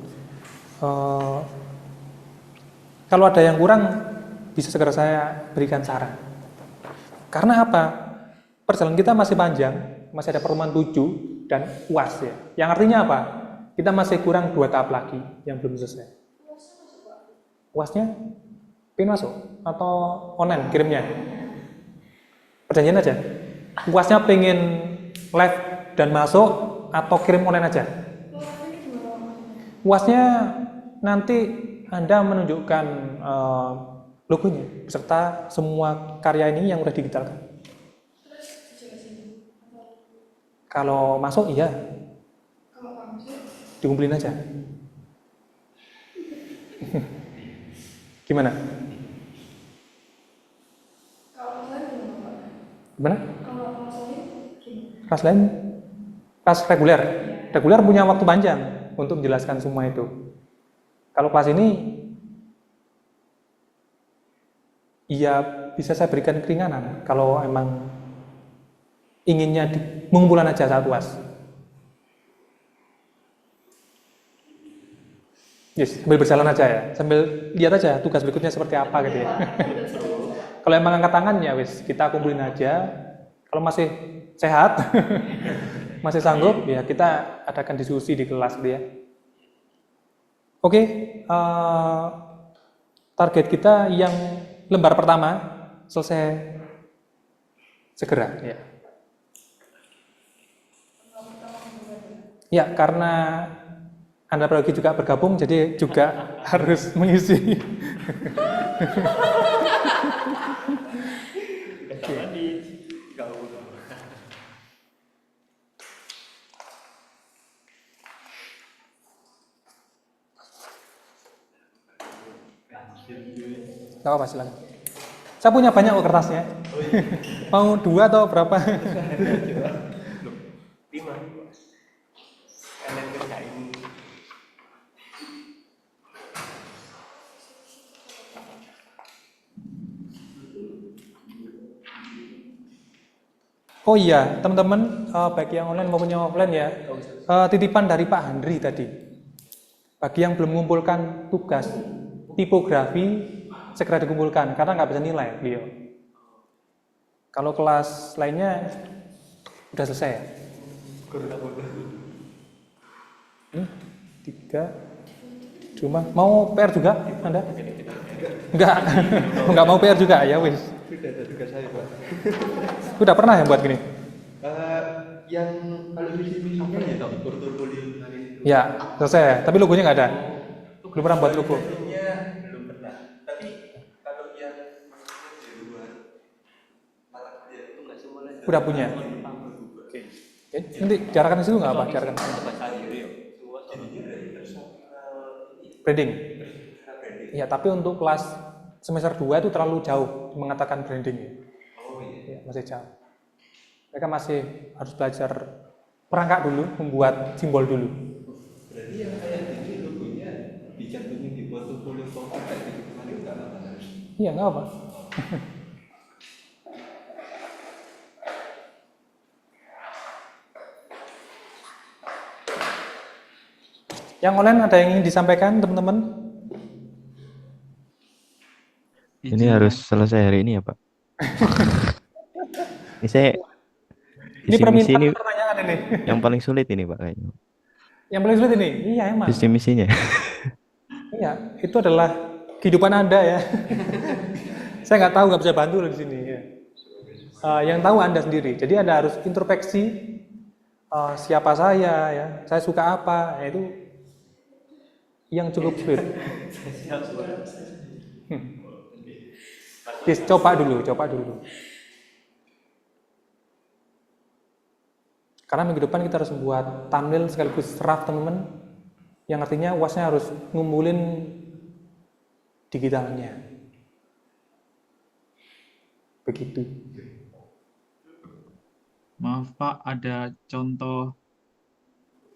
Kalau ada yang kurang, bisa segera saya berikan saran. Karena apa? Perjalanan kita masih panjang, masih ada perumahan 7 dan UAS ya. Yang artinya apa? Kita masih kurang 2 tahap lagi yang belum selesai. UASnya pengen masuk atau online kirimnya? Perjanjian aja. UASnya pengen live dan masuk atau kirim online aja? UASnya nanti Anda menunjukkan logonya beserta semua karya ini yang sudah digitalkan. Kalau masuk iya. Dikumpulin aja. Gimana? Gimana? Kelas lain? Kelas reguler. Reguler punya waktu panjang untuk menjelaskan semua itu. Kalau kelas ini, iya bisa saya berikan keringanan. Kalau emang inginnya pengumpulan aja saat UAS. Yes, sambil berjalan aja ya, sambil lihat aja tugas berikutnya seperti apa gitu ya. Kalau emang angkat tangan ya wis, kita kumpulin aja. Kalau masih sehat, masih sanggup, ya kita adakan diskusi di kelas gitu ya. Oke, target kita yang lembar pertama selesai segera. Ya, ya karena Anda lagi juga bergabung, jadi juga harus mengisi. Gak apa-apa, silakan. Saya punya banyak kok kertasnya. Mau 2 atau berapa? 5. Kalian kerjain. Oh iya, teman-teman, baik yang online maupun yang offline ya, titipan dari Pak Handri tadi. Bagi yang belum mengumpulkan tugas tipografi, segera dikumpulkan, karena nggak bisa nilai beliau. Kalau kelas lainnya, udah selesai ya? Ini 3, cuma mau PR juga Anda? Enggak mau PR juga, ya wis. Sudah ada tugas saya, Pak. Udah pernah ya buat gini? Yang kalau visi-misinya ya tak portofolio kemarin itu. Ya, selesai. Tapi logonya nggak ada. Belum pernah buat logo. Belum pernah. Tapi kalau yang maksudnya di luar mata kuliah itu nggak semuanya. Udah punya. Oke. Nanti diarahkan di situ nggak apa? Diarahkan. Branding. Ya, tapi untuk kelas semester 2 itu terlalu jauh mengatakan branding. Oh iya. Ya, masih jauh. Mereka masih harus belajar perangkat dulu, membuat simbol dulu. Berarti yang kayak gini logonya dicantumin di portofolio komputer kayak gitu kemarin nggak apa harus. Iya, nggak apa. Yang online ada yang ingin disampaikan, teman-teman? Ini harus selesai hari ini ya, Pak. Ini saya Ini visi misi ini pertanyaan ini. yang paling sulit ini, Pak, kayaknya. Yang paling sulit ini? Iya, emang. Visi misinya. Iya, itu adalah kehidupan Anda ya. Saya nggak tahu, nggak bisa bantu loh di sini. Ya. Yang tahu Anda sendiri. Jadi Anda harus introspeksi siapa saya suka apa, ya itu yang cukup sulit. Yes, coba dulu. Karena minggu depan kita harus membuat thumbnail sekaligus draft, teman-teman. Yang artinya UASnya harus ngumpulin digitalnya. Begitu. Maaf Pak, ada contoh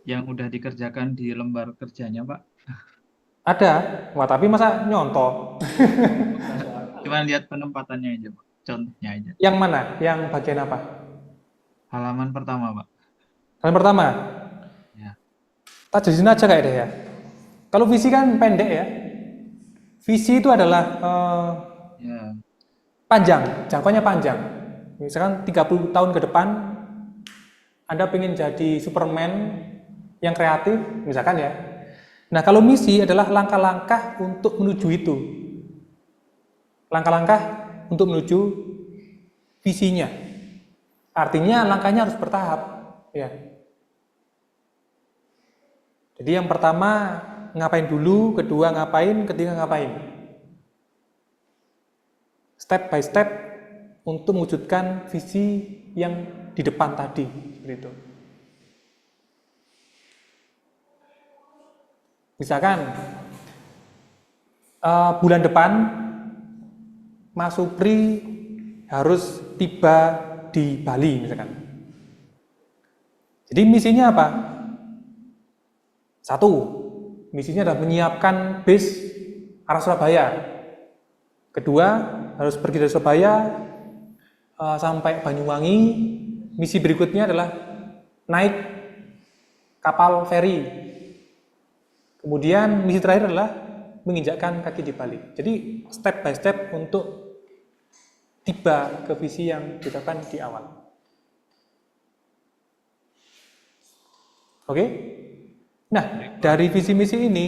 yang udah dikerjakan di lembar kerjanya Pak? Ada, wah tapi masa nyontoh? Cuma lihat penempatannya aja Pak, contohnya aja. Yang mana? Yang bagian apa? Halaman pertama Pak. Halaman pertama? Ya. Tak jelasin aja kayak deh ya. Kalau visi kan pendek ya. Visi itu adalah Ya. panjang, jangkauannya panjang. Misalkan 30 tahun ke depan, Anda pengen jadi Superman yang kreatif, misalkan ya. Nah, kalau misi adalah langkah-langkah untuk menuju itu. Langkah-langkah untuk menuju visinya. Artinya langkahnya harus bertahap, ya. Jadi yang pertama ngapain dulu, kedua ngapain, ketiga ngapain. Step by step untuk mewujudkan visi yang di depan tadi, seperti itu. Misalkan bulan depan Mas Supri harus tiba di Bali, misalkan. Jadi misinya apa? Satu, misinya adalah menyiapkan bis arah Surabaya. Kedua, harus pergi dari Surabaya sampai Banyuwangi. Misi berikutnya adalah naik kapal feri. Kemudian misi terakhir adalah menginjakkan kaki di Bali. Jadi step by step untuk tiba ke visi yang ditetapkan di awal. Oke? Nah, dari visi misi ini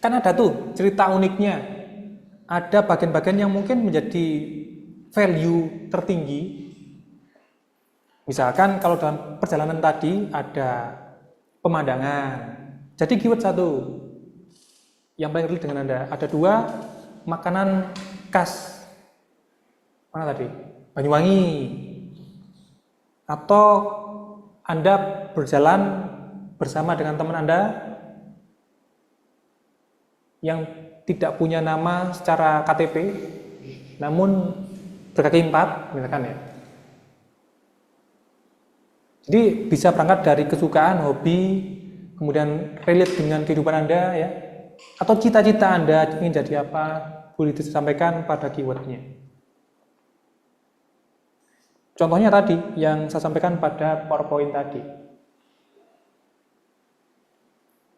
kan ada tuh cerita uniknya. Ada bagian-bagian yang mungkin menjadi value tertinggi. Misalkan kalau dalam perjalanan tadi ada pemandangan. Jadi keyword satu yang paling relate dengan Anda. Ada dua, makanan khas. Mana tadi? Banyuwangi. Atau Anda berjalan bersama dengan teman Anda yang tidak punya nama secara KTP, namun berkaki 4, misalkan ya. Jadi bisa berangkat dari kesukaan, hobi, kemudian relate dengan kehidupan Anda ya, atau cita-cita Anda ingin jadi apa, boleh disampaikan pada keywordnya. Contohnya tadi yang saya sampaikan pada PowerPoint tadi.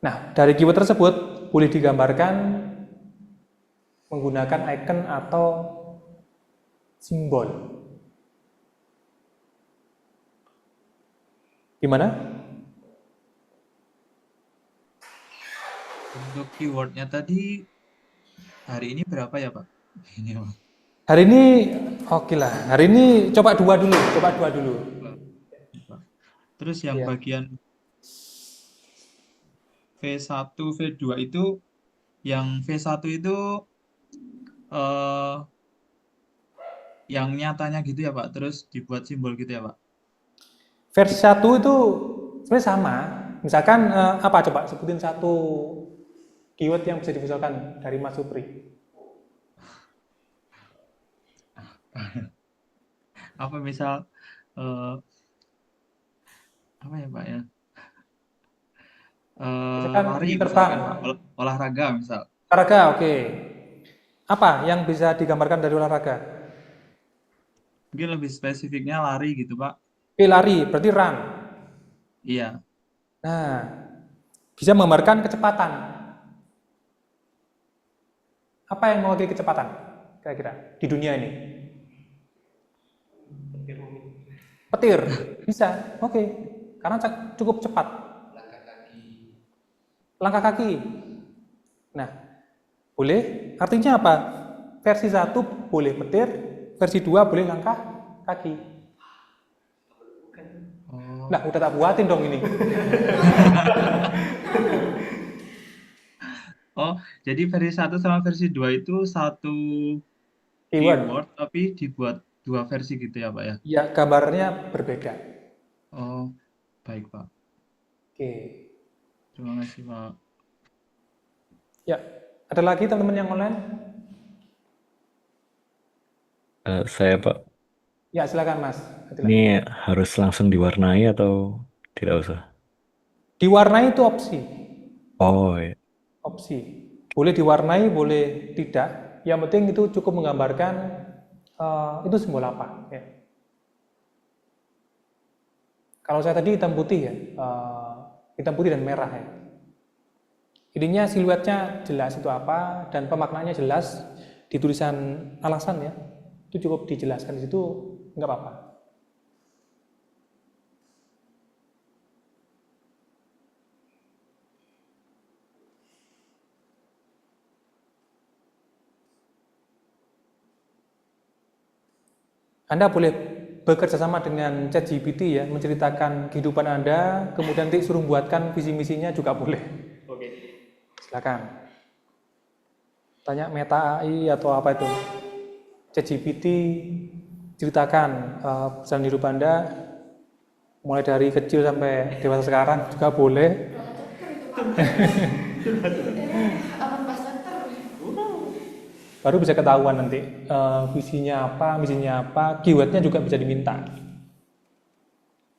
Nah, dari keyword tersebut boleh digambarkan menggunakan icon atau simbol. Gimana? Untuk keywordnya tadi hari ini berapa ya Pak? Ini Pak. Hari ini oke lah. Hari ini coba dua dulu. Terus yang Iya. bagian V1, V2 itu, yang V1 itu yang nyatanya gitu ya Pak, terus dibuat simbol gitu ya Pak? Versi 1 itu sebenarnya sama. Misalkan apa coba sebutin satu keyword yang bisa divisualkan dari Mas Supri. Apa misal apa ya Pak ya? Misalkan Lari terbang. misalkan Pak, olahraga misal. Olahraga, oke. Apa yang bisa digambarkan dari olahraga? Mungkin lebih spesifiknya lari gitu Pak. Oke, lari, berarti run. Iya. Nah, bisa menggambarkan kecepatan. Apa yang mewakili kecepatan kira-kira di dunia ini? Petir, bisa, oke, karena cukup cepat. Langkah kaki. Nah, boleh, artinya apa? Versi 1 boleh petir, versi 2 boleh langkah kaki. Oh, Nah, udah tak buatin dong ini. oh, jadi versi 1 sama versi 2 itu satu Keyword. keyword tapi dibuat 2 versi gitu ya, Pak ya? Ya, gambarnya berbeda. Oh, baik, Pak. Oke. Terima kasih, Pak. Ya, ada lagi teman-teman yang online? Saya Pak, Ya, silakan Mas. Adila. ini harus langsung diwarnai atau tidak usah? Diwarnai itu opsi. Oh, iya. Opsi. Boleh diwarnai, boleh tidak. Yang penting itu cukup menggambarkan itu simbol apa. Ya. Kalau saya tadi hitam putih ya, hitam putih dan merah ya. Intinya siluetnya jelas itu apa dan pemaknaannya jelas di tulisan alasan ya. Itu cukup dijelaskan di situ, nggak apa-apa. Anda boleh bekerja sama dengan ChatGPT ya, menceritakan kehidupan Anda, kemudian nanti suruh buatkan visi misinya juga boleh. Oke. Silakan. Tanya Meta AI atau apa itu. ChatGPT ceritakan perjalanan hidup Anda mulai dari kecil sampai dewasa sekarang juga boleh. Baru bisa ketahuan nanti visinya apa, misinya apa, keywordnya juga bisa diminta.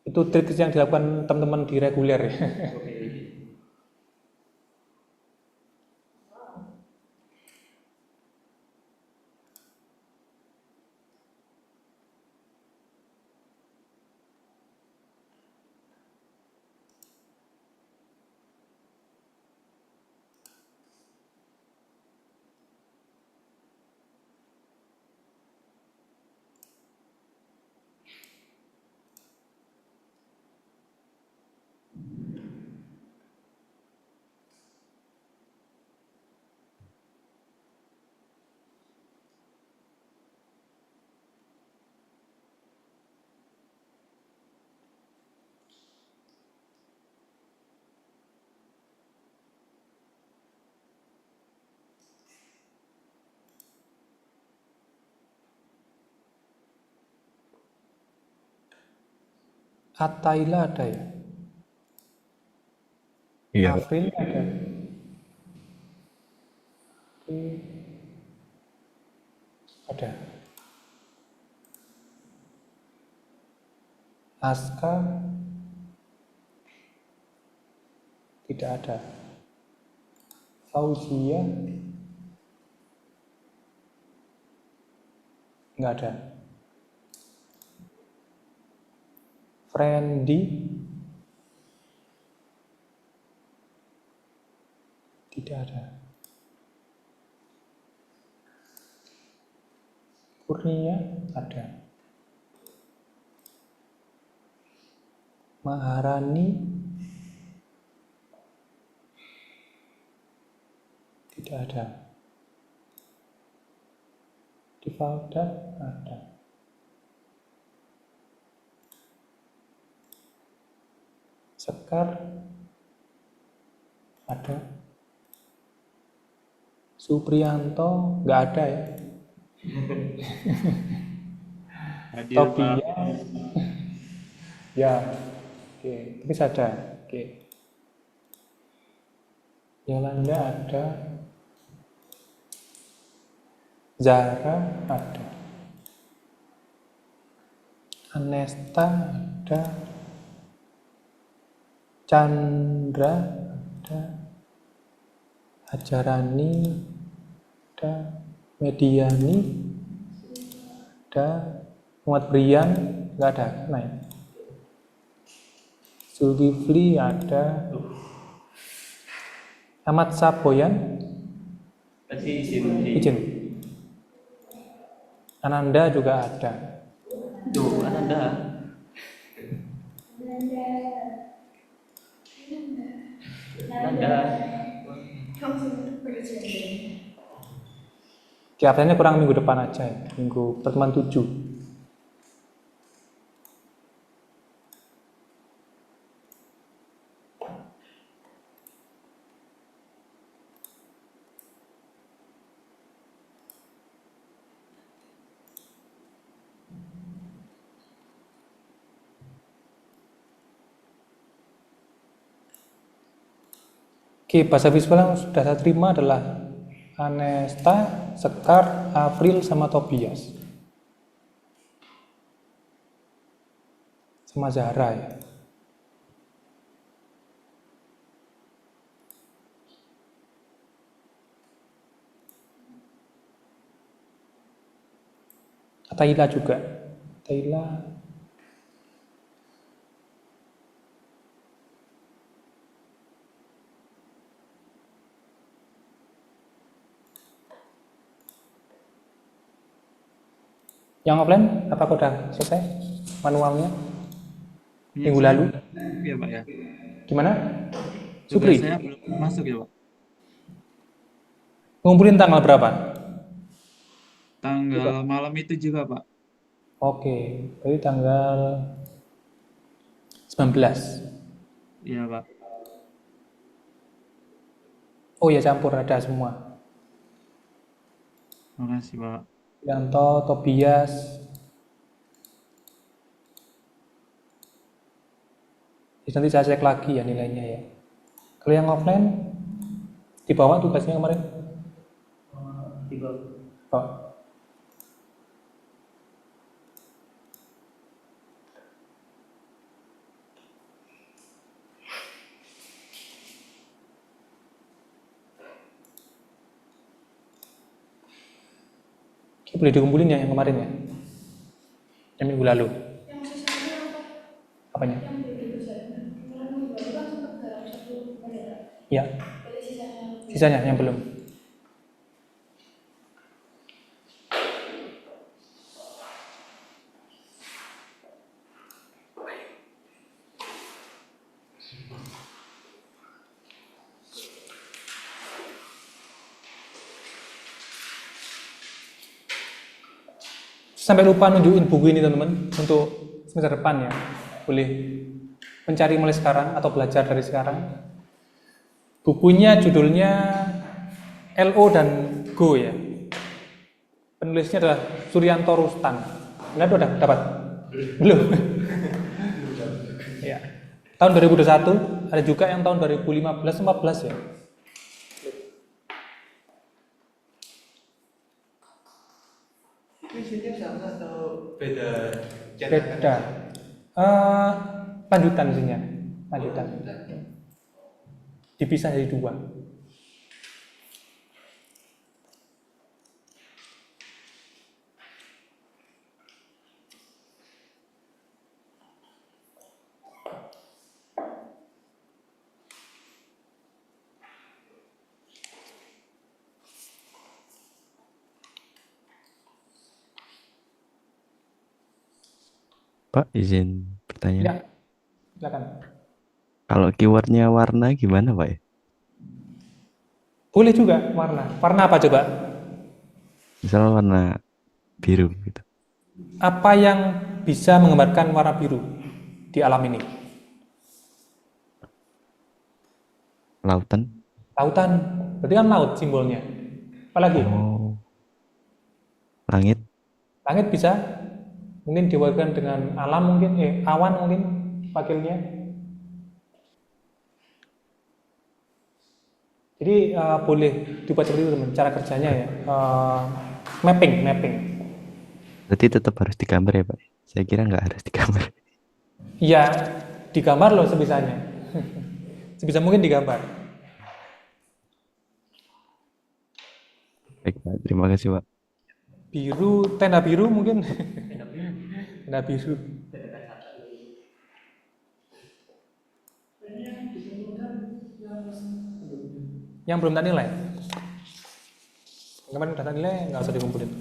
Itu trik yang dilakukan teman-teman di reguler ya. Ataila ada ya? Iya, Pak. April ada. Oke. Ada. Aska tidak ada. Fauzia nggak ada. Friendly tidak ada. Kurnia ada. Maharani tidak ada. Divalda ada. Sekar ada. Supriyanto nggak ada ya. Hadir, Pak. Tobia ya, oke, tapi ada. Oke. Yolanda ada. Zara ada. Anesta ada. Chandra ada. Hajarani ada. Mediani ada. Muhammad Brian nggak ada. Nah, Zulkifli ada. Ahmad Saboyan, Tadi izin izin. Ananda juga ada. tuh Ananda. Ananda. Oke, absennya kurang minggu depan aja ya. Minggu pertemuan 7. Oke, bahasa visual yang sudah saya terima adalah Anesta, Sekar, April, sama Tobias. Sama Zahra ya. Taila juga. Taila. Yang offline, apakah udah selesai manualnya? Minggu lalu? Iya Pak ya. Gimana? Tugas Supri, saya belum masuk ya Pak. ngumpulin tanggal berapa? Tanggal malam itu juga Pak. Oke, berarti tanggal 19. Iya Pak. Oh ya, campur ada semua. Makasih Pak. Yanto, Tobias. Nanti saya cek lagi ya nilainya ya. Kalau yang offline dibawa tugasnya kemarin? Oh. Oke, boleh dikumpulin ya yang kemarin ya? Yang minggu lalu. Apanya? Ya. Sisanya yang belum. Sampai lupa nunjukin buku ini teman-teman untuk semester depan ya. Boleh mencari mulai sekarang atau belajar dari sekarang. Bukunya judulnya LO dan Go ya. Penulisnya adalah Suryanto Rustan. Anda udah dapat? Belum. Ya. Tahun 2021, ada juga yang tahun 2015-14 ya. Itu isinya sama atau beda? Beda. Lanjutan isinya. Lanjutan. Dipisah jadi 2. Pak, izin Ya, pertanyaan. silakan. Kalau keywordnya warna gimana Pak ya? Boleh juga warna. Warna apa coba? Misalnya warna biru gitu. Apa yang bisa menggambarkan warna biru di alam ini? Lautan. Lautan. Berarti kan laut simbolnya. Apalagi? Oh, langit. Langit bisa. Mungkin diwakilkan dengan alam mungkin. Awan mungkin wakilnya. Jadi boleh dibuat seperti itu teman. Cara kerjanya ya. Mapping. Berarti tetap harus digambar ya Pak? Saya kira nggak harus digambar. Iya, digambar loh sebisanya. Sebisa mungkin digambar. Baik Pak, terima kasih Pak. Biru, tenda biru mungkin. Tenda biru. Yang belum tak nilai. Yang kemarin udah tak nilai, nggak usah dikumpulin.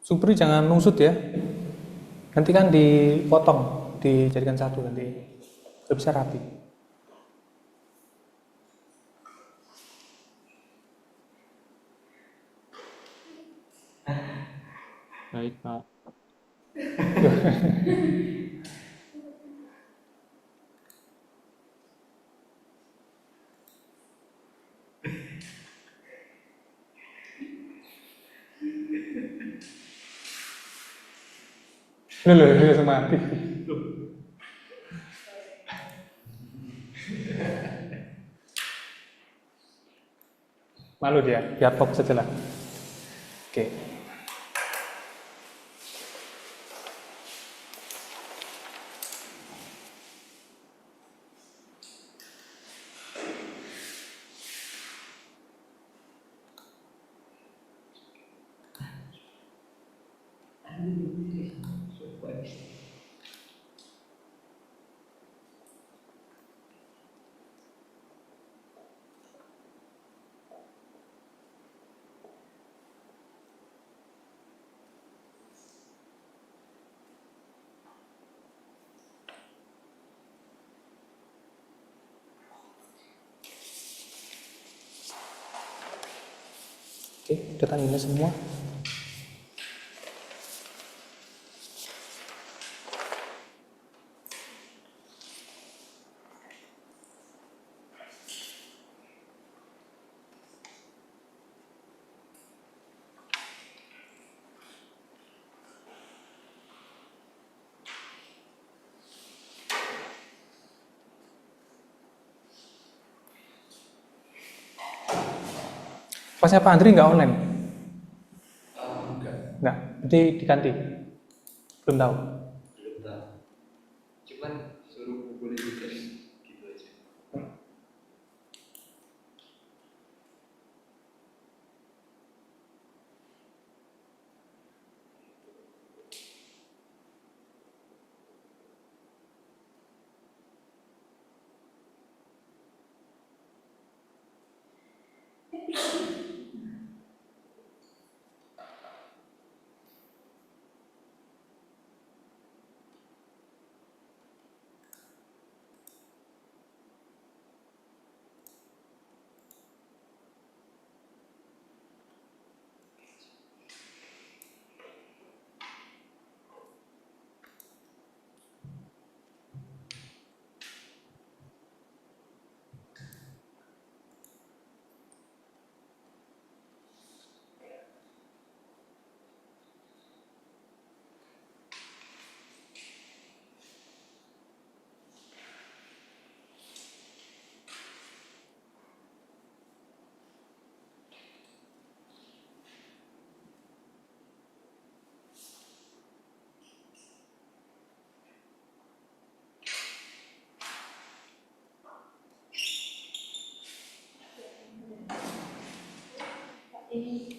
Supri jangan nungsut ya. Nanti kan dipotong, dijadikan satu nanti. Lebih bisa rapi. Baik, Pak. Loh, langsung mati. Malu dia, biar fokus saja lah. Oke. Oke, udah tak nilai semua. Pasnya Pak Andri nggak online? Nggak, jadi diganti. Belum tahu. Belum tahu. Cuman suruh kumpulin juga gitu aja.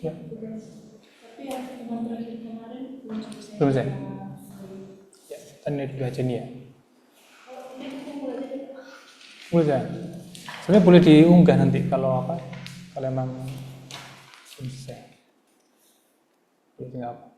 Ya. Tapi yang teman terakhir kemarin belum selesai. Belum selesai? Ya, kan ini dulu aja nih ya. Ini kumpul aja deh. Boleh ya? Sebenarnya boleh diunggah nanti kalau apa? Kalau emang selesai. Jadi nggak apa.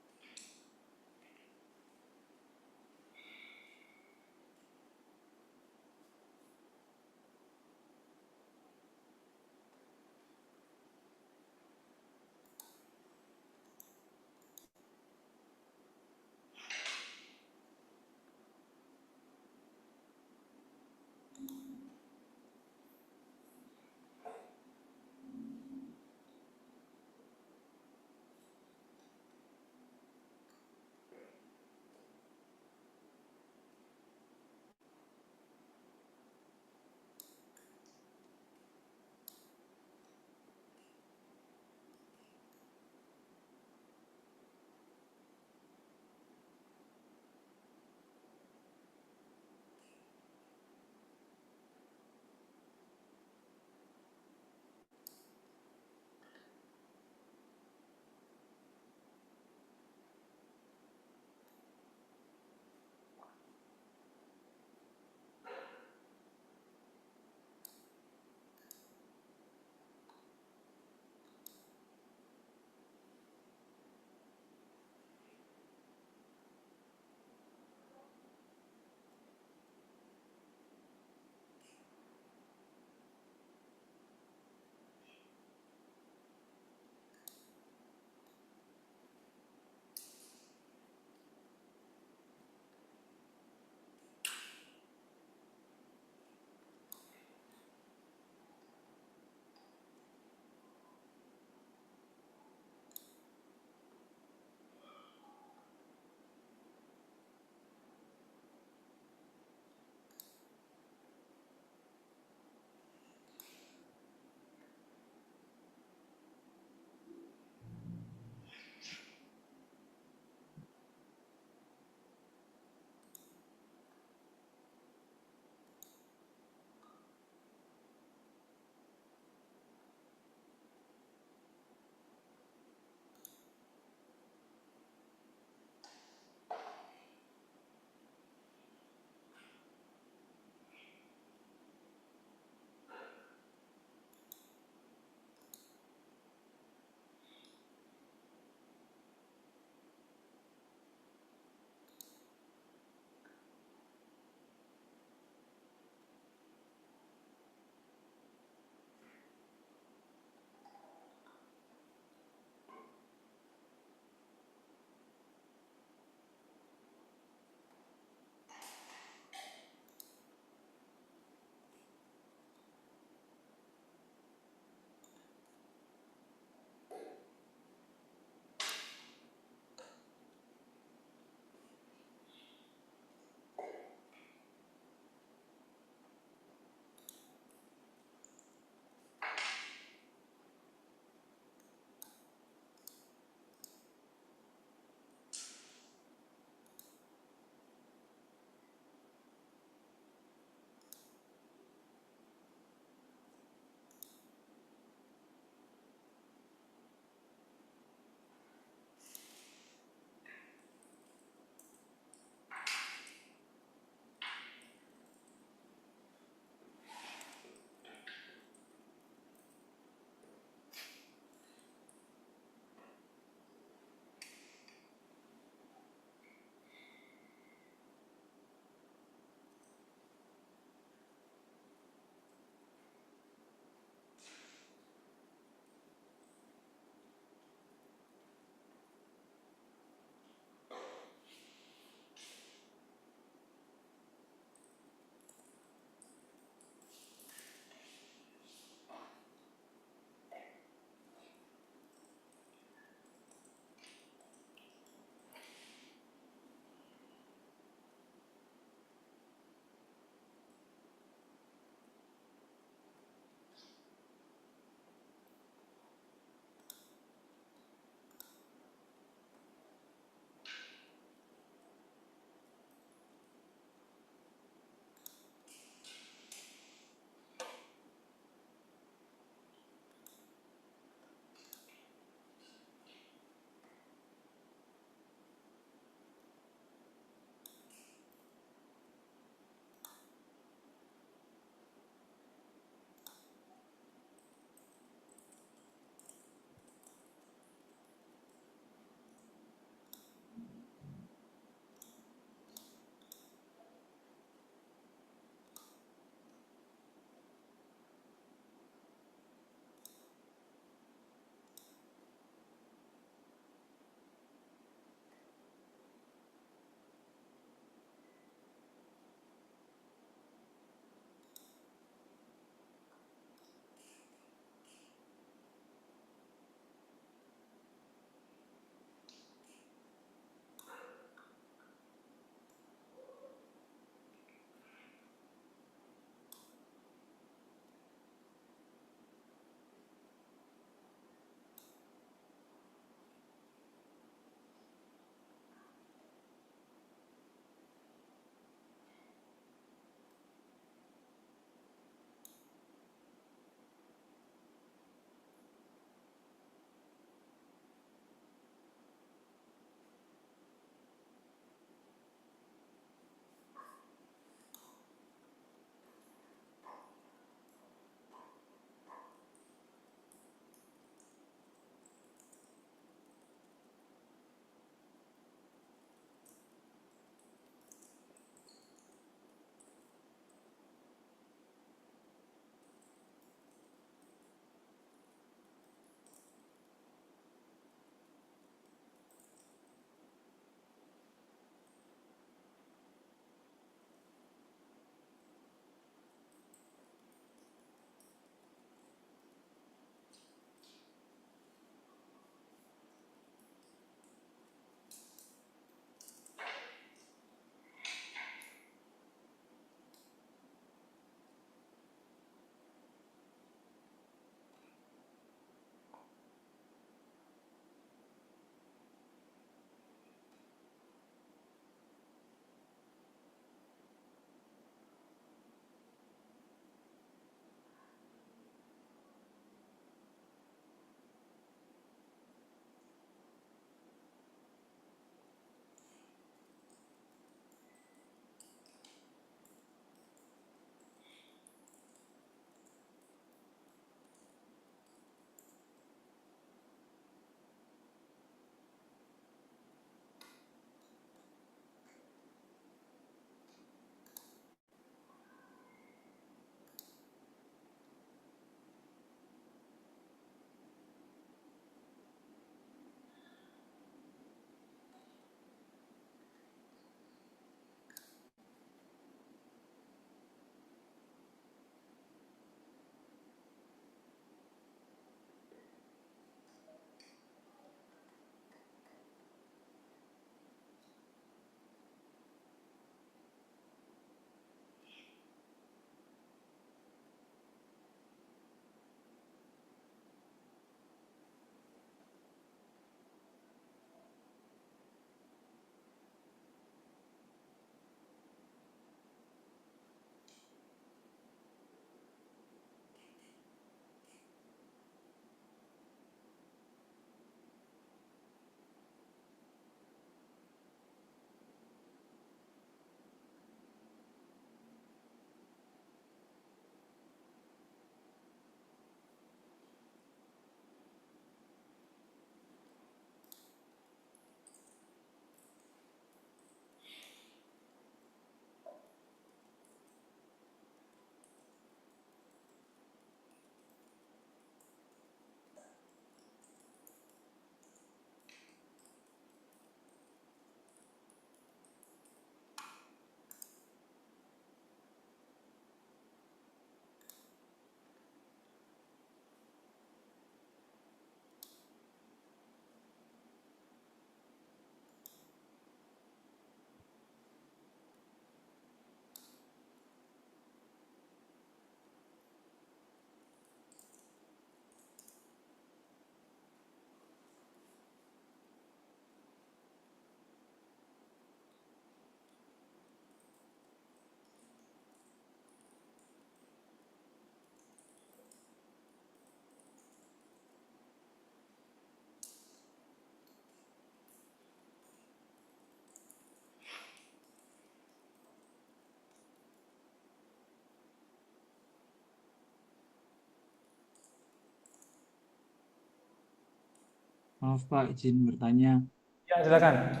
Maaf Pak, izin bertanya. Ya, silakan.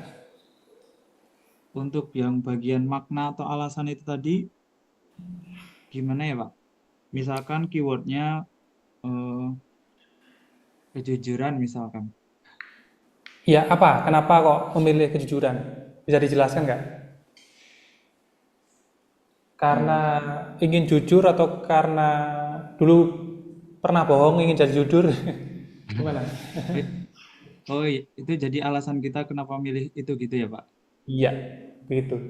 Untuk yang bagian makna atau alasan itu tadi, gimana ya Pak? Misalkan keywordnya eh, kejujuran misalkan. Ya, apa? Kenapa kok memilih kejujuran? Bisa dijelaskan nggak? Karena ingin jujur atau karena dulu pernah bohong ingin jadi jujur? Gimana? Eh, Oh, itu jadi alasan kita kenapa milih itu gitu ya Pak? Iya, begitu.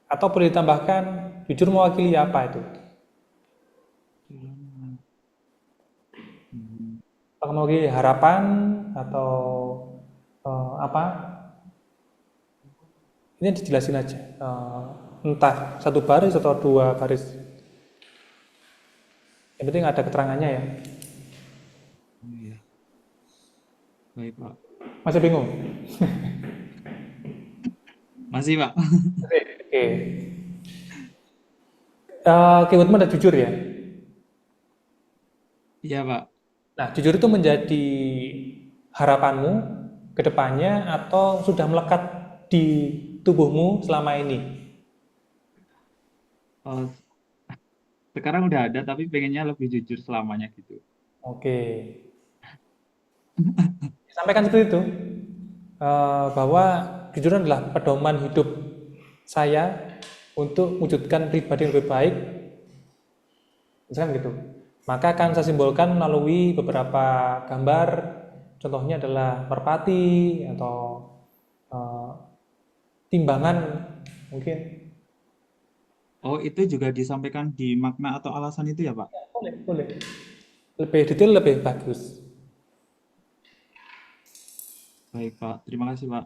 Atau boleh ditambahkan, jujur mewakili apa itu? Hmm. Apakah mewakili harapan atau apa? Ini dijelasin aja. Entah satu baris atau dua baris. Yang penting ada keterangannya ya. Oh iya. Baik Pak. Masih bingung? Masih Pak. Oke. Keywordmu ada jujur ya. Iya Pak. Nah, jujur itu menjadi harapanmu ke depannya atau sudah melekat di tubuhmu selama ini? Oh, sekarang udah ada tapi pengennya lebih jujur selamanya gitu. Oke. Sampaikan seperti itu. Bahwa jujur adalah pedoman hidup saya untuk wujudkan pribadi yang lebih baik. Misalkan gitu. Maka akan saya simbolkan melalui beberapa gambar. Contohnya adalah merpati atau eh, timbangan mungkin. Oh, itu juga disampaikan di makna atau alasan itu ya Pak? Boleh, boleh. Lebih detail lebih bagus. Baik Pak, terima kasih Pak.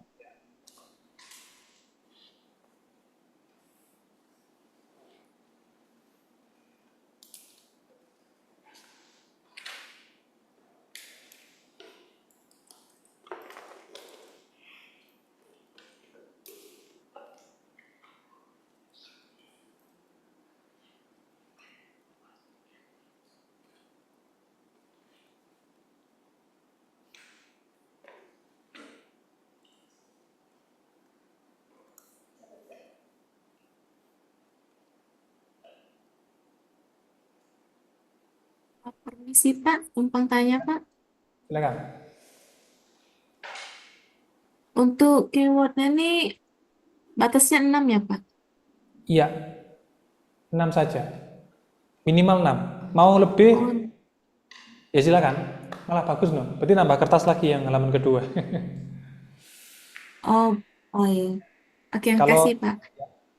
Permisi Pak, numpang tanya Pak. Silakan. Untuk keywordnya nih batasnya 6 ya Pak? Iya, 6 saja. Minimal 6. Mau lebih Oh, ya silakan. Malah bagus no. Berarti nambah kertas lagi yang halaman kedua. oh, oh iya. Oke, Kalau makasih Pak.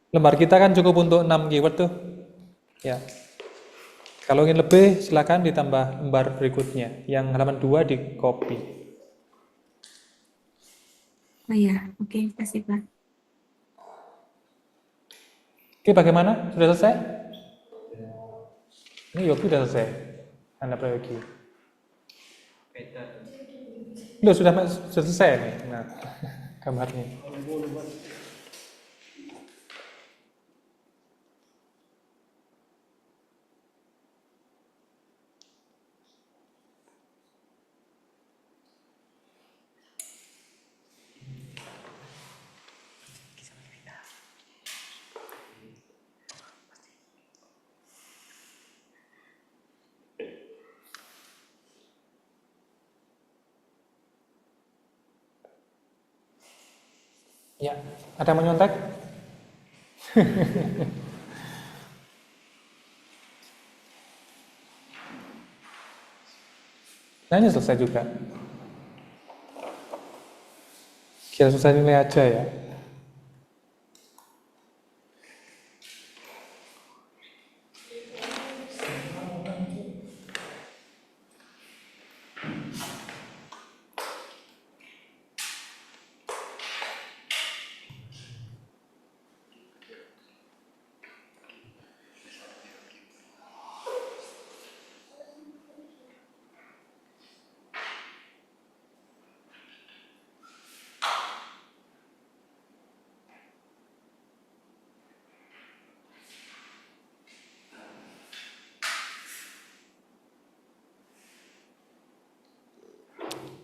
lembar kita kan cukup untuk 6 keyword tuh. Ya. Kalau ingin lebih silakan ditambah lembar berikutnya. Yang halaman 2 di copy. Oh iya, oke, makasih Pak. Oke, bagaimana? Sudah selesai? Ini Yogi sudah selesai. Anda Prayogi. Loh, sudah selesai nih. Nah, gambarnya. Ya, ada yang menyontek? Nah, ini selesai juga. Kira selesai nilai aja ya.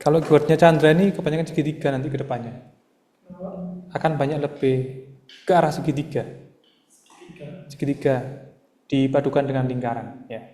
Kalau keywordnya Chandra ini kebanyakan segitiga nanti ke depannya. Akan banyak lebih ke arah segitiga. Segitiga dipadukan dengan lingkaran, ya.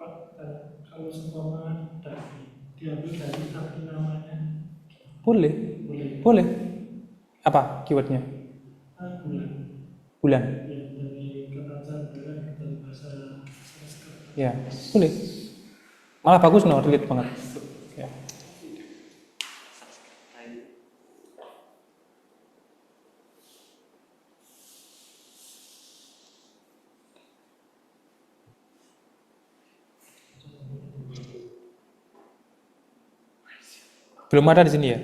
Pak, kalau seumpama diambil dari arti namanya, Boleh, boleh. boleh. Apa keywordnya? Bulan. Bulan. Ya, dari kata Chandra dari bahasa Sanskrit. Ya, boleh. Malah bagus, no, relate banget. Ya. Belum ada di sini ya?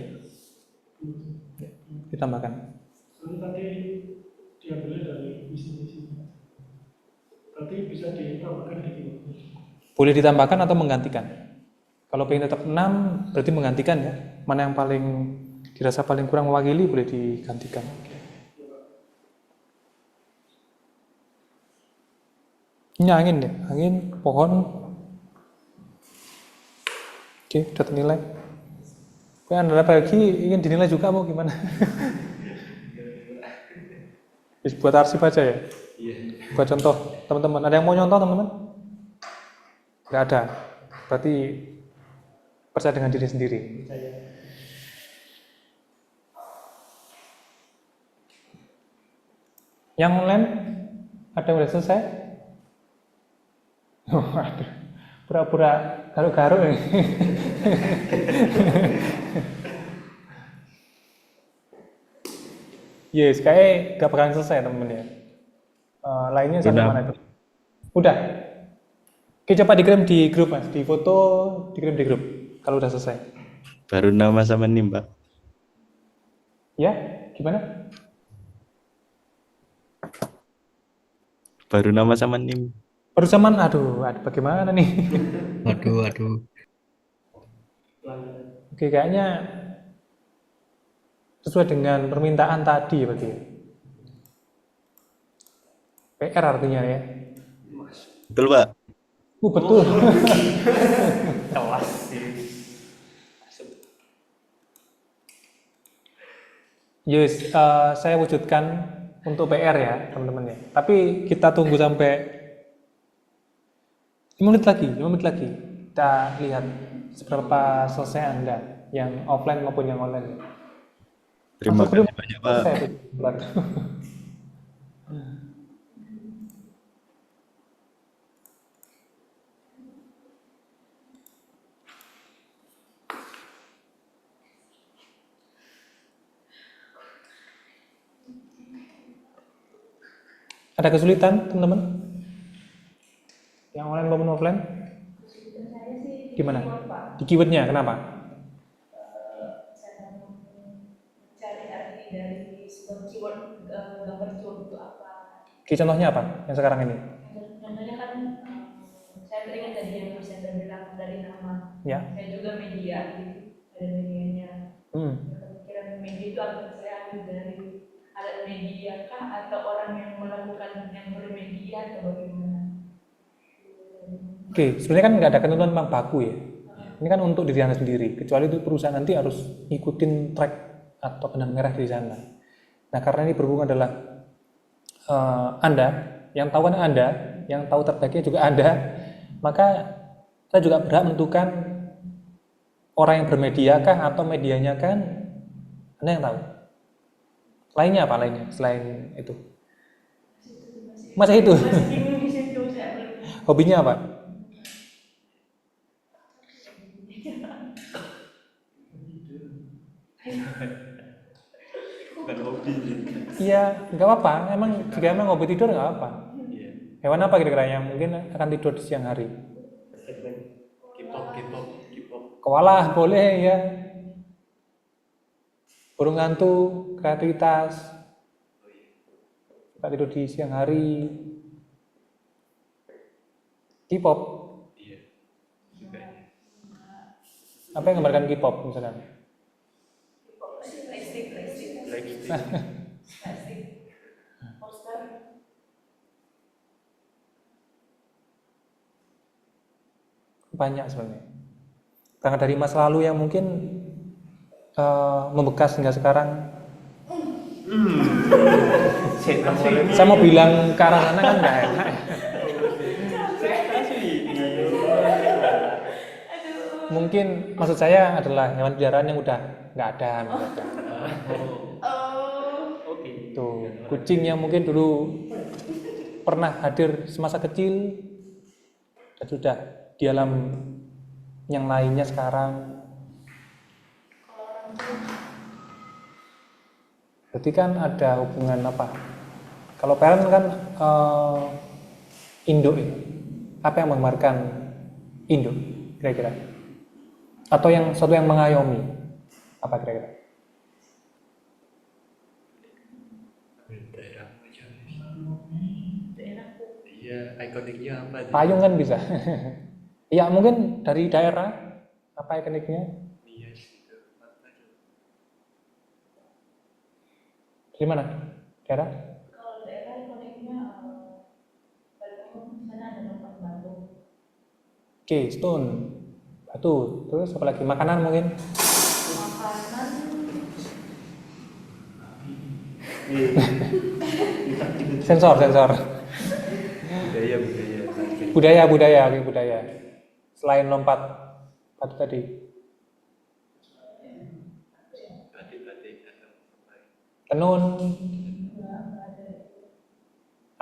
Ya, ditambahkan. Soalnya tadi diambilnya dari visi-misi. Berarti bisa ditambahkan di keyword. Boleh ditambahkan atau menggantikan. Kalau pengen tetap 6, berarti menggantikan ya. Mana yang paling dirasa paling kurang mewakili boleh digantikan. Ini angin ya, angin, pohon. Oke, udah ternilai. Anda lagi ingin dinilai juga mau gimana? Buat arsip aja ya? Buat contoh teman-teman. Ada yang mau nyontoh teman-teman? Nggak ada. Berarti percaya dengan diri sendiri. Yang online ada yang udah selesai? Aduh, pura-pura garuk-garuk nih. Yes, kayak gak bakalan selesai temen-temen ya. Lainnya sampai Udah. mana itu? Udah. Oke, coba dikirim di grup mas, di foto dikirim di grup kalau udah selesai. Baru nama sama nim, Pak. Ya, gimana? Baru nama sama nim. Baru zaman, aduh bagaimana nih? Waduh. Oke, kayaknya sesuai dengan permintaan tadi berarti. PR artinya ya. Betul, Pak. Betul. Kelas sih. Yes, saya wujudkan untuk PR ya teman-teman ya. Tapi kita tunggu sampai 5 menit lagi. Kita lihat seberapa selesai Anda yang offline maupun yang online. Terima Masuk belum? kasih banyak, Pak. Selesai, sebentar. Ada kesulitan teman-teman? Yang online maupun offline? Gimana? Di keywordnya, kenapa? Cari arti dari sebuah keyword, gambar keyword itu apa? Oke, contohnya apa yang sekarang ini? Contohnya kan saya teringat tadi yang Mas Chandra bilang dari nama. Ya. Saya juga media gitu, ada medianya. Kepikiran media itu akan saya ambil dari alat media kah atau orang yang melakukan yang bermedia atau bagaimana? Oke, sebenarnya kan nggak ada ketentuan tentang baku ya. Ini kan untuk diri Anda sendiri, kecuali itu perusahaan nanti harus ngikutin track atau benang merah di sana. Nah, karena ini berhubung adalah Anda, yang tahu kan Anda, yang tahu terbaiknya juga Anda, maka saya juga berhak menentukan orang yang bermedia kah atau medianya kan Anda yang tahu. Lainnya apa lainnya selain itu? Masa itu? Hobinya apa? Iya, nggak apa-apa. Jika emang hobi tidur nggak apa. Hewan apa kira-kira yang mungkin akan tidur di siang hari? K-pop. Koala boleh ya. Burung hantu, kreativitas. Suka tidur di siang hari. K-pop. Apa yang gambarkan K-pop misalkan? Poster. Banyak sebenarnya. Karena dari masa lalu yang mungkin membekas hingga sekarang. Saya mau bilang ke arah sana kan nggak enak. Mungkin maksud saya adalah hewan peliharaan yang udah nggak ada. Tuh, kucing yang mungkin dulu pernah hadir semasa kecil dan sudah di alam yang lainnya sekarang. Berarti kan ada hubungan apa? Kalau parent kan induk ya. Apa yang menggambarkan induk kira-kira? Atau yang suatu yang mengayomi? Apa kira-kira? Iya, ikoniknya apa? Payung kan bisa. Iya, mungkin dari daerah apa ikoniknya? Dari mana? Daerah? Kalau daerah ikoniknya Balimun, sana ada tempat batu. Oke, stone, batu. Terus apa lagi? Makanan mungkin? Makanan Sensor. Budaya. Oke, budaya. Selain lompat batu tadi. Tenun.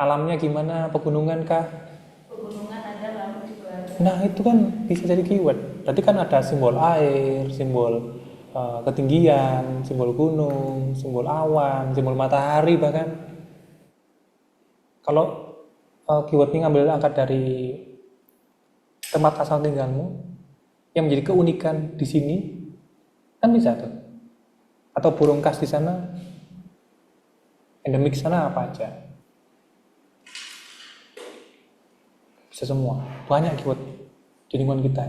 Alamnya gimana? Pegunungan kah? pegunungan ada, laut juga ada. Nah, itu kan bisa jadi keyword. Berarti kan ada simbol air, simbol ketinggian, simbol gunung, simbol awan, simbol matahari bahkan. Kalau keyword ini ngambil angkat dari tempat asal tinggalmu yang menjadi keunikan di sini, kan bisa tuh. Atau burung khas di sana, endemik sana apa aja. Bisa semua, banyak keyword di lingkungan kita.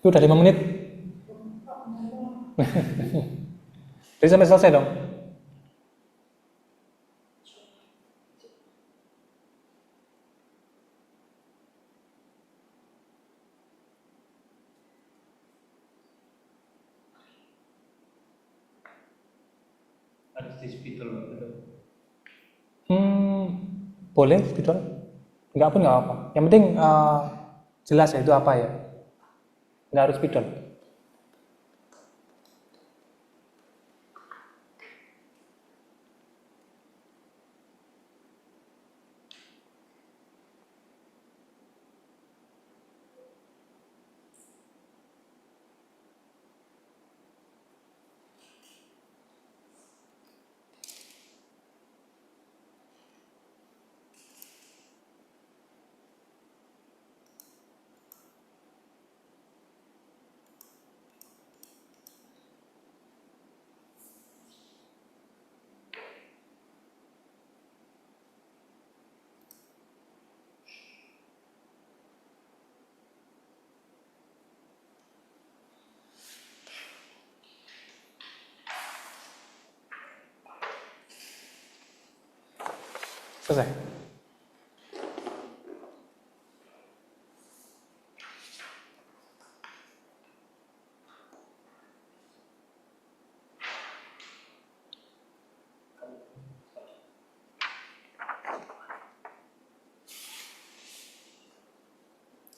Itu udah 5 menit. Jadi sampai selesai dong. Harus di spidol betul. Boleh spidol. Enggak pun nggak apa. Yang penting jelas ya itu apa ya. Nggak harus spidol. Selesai.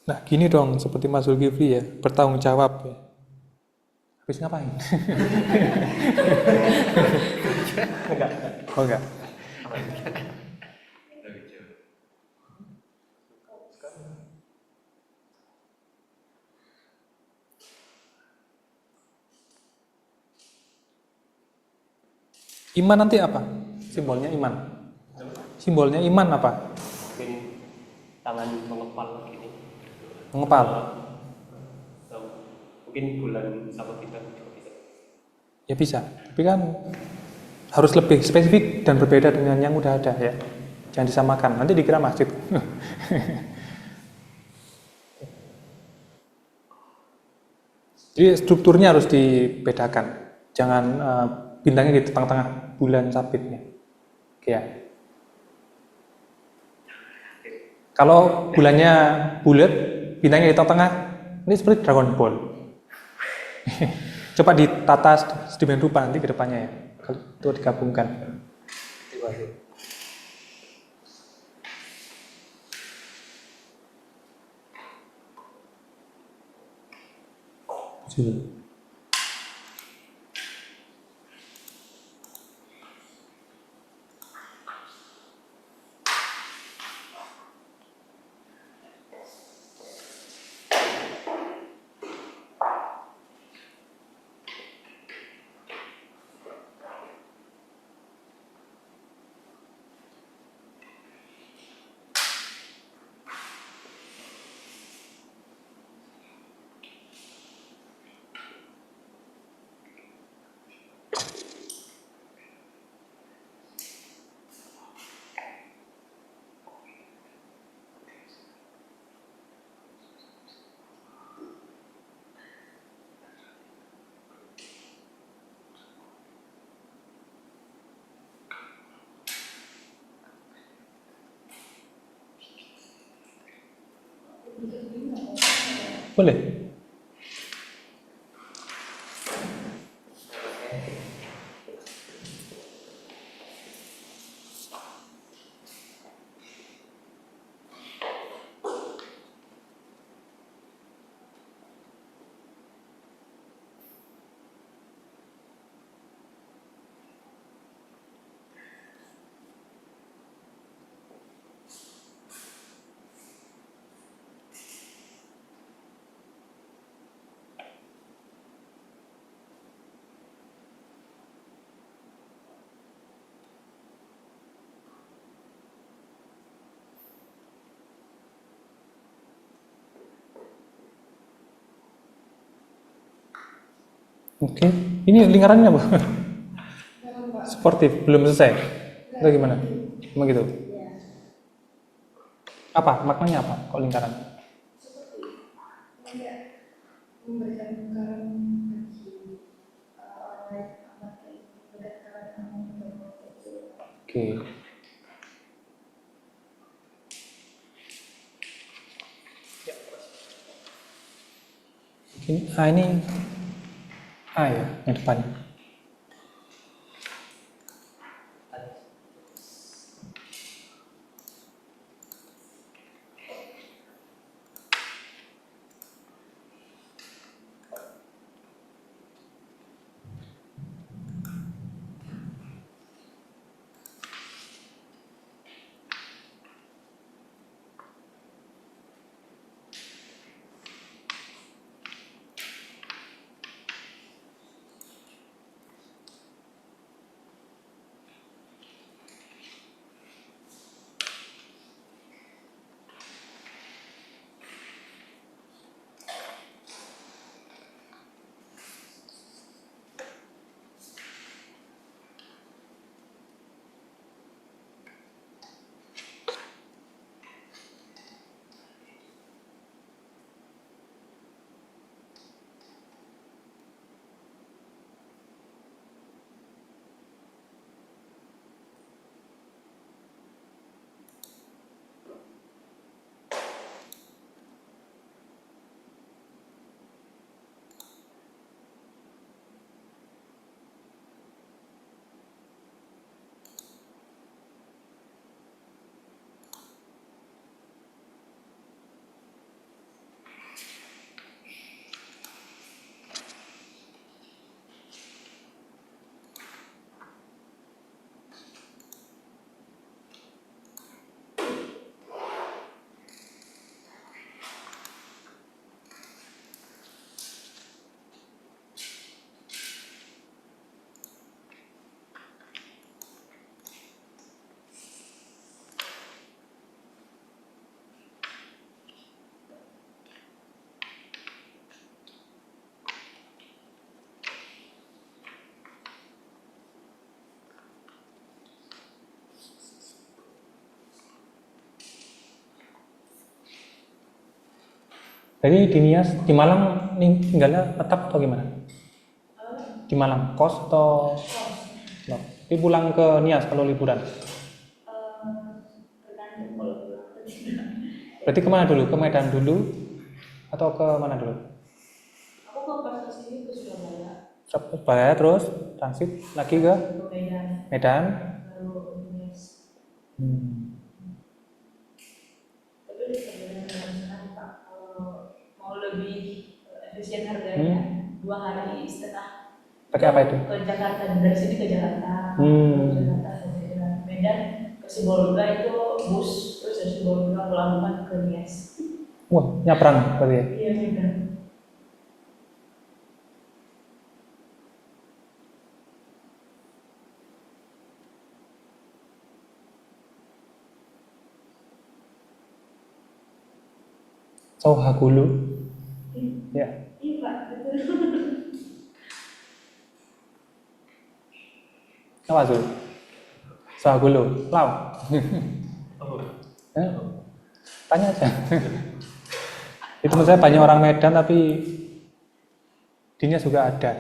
Nah, gini dong, seperti Mas Zulkifli ya, bertanggung jawab ya. Habis ngapain? Oh enggak. Iman nanti apa? Simbolnya iman. Simbolnya iman apa? Mungkin tangan mengepal gini. Mengepal. Atau mungkin bulan sama kita juga bisa. Ya bisa. Tapi kan harus lebih spesifik dan berbeda dengan yang udah ada ya. Jangan disamakan. Nanti dikira masjid. Jadi strukturnya harus dibedakan. Jangan bintangnya di tengah-tengah bulan sabitnya. Oke ya. Kalau bulannya bulat, bintangnya di tengah-tengah, ini seperti Dragon Ball. Coba ditata sedemikian rupa nanti ke depannya ya. Kalau itu digabungkan. Boleh. Oke, ini lingkarannya apa? Sportif, belum selesai. Atau gimana? Emang gitu? Apa? Maknanya apa? Kok lingkaran? Memberikan lingkaran bagi orang lain amat mendekatkan kamu itu. Oke. Ini A ya, yang depan. Jadi di Nias, di Malang tinggalnya tetap atau gimana? Di Malang, kos atau? Loh, tapi pulang ke Nias kalau liburan. Tergantung kalau pulang atau tidak. Berarti kemana dulu? Ke Medan dulu atau ke mana dulu? Aku ke pas kesini ke Surabaya, Surabaya terus transit lagi ke ke Medan, Medan. lalu Nias. Hmm. Tapi udah sebenarnya dengan Pak, kalau mau lebih efisien harganya 2 hari setengah Pakai apa itu? ke Jakarta, dari sini ke Jakarta, Hmm. ke Jakarta ke Medan ke Sibolga itu bus, terus dari Sibolga pelabuhan ke Nias. Wah, nyabrang berarti ya? Iya Medan. Sauhagulu. Ya. Iya Pak, betul. Apa tuh? Sauhagulu. Lau. Eh, Tanya aja. Itu menurut saya banyak orang Medan tapi di Nias juga ada.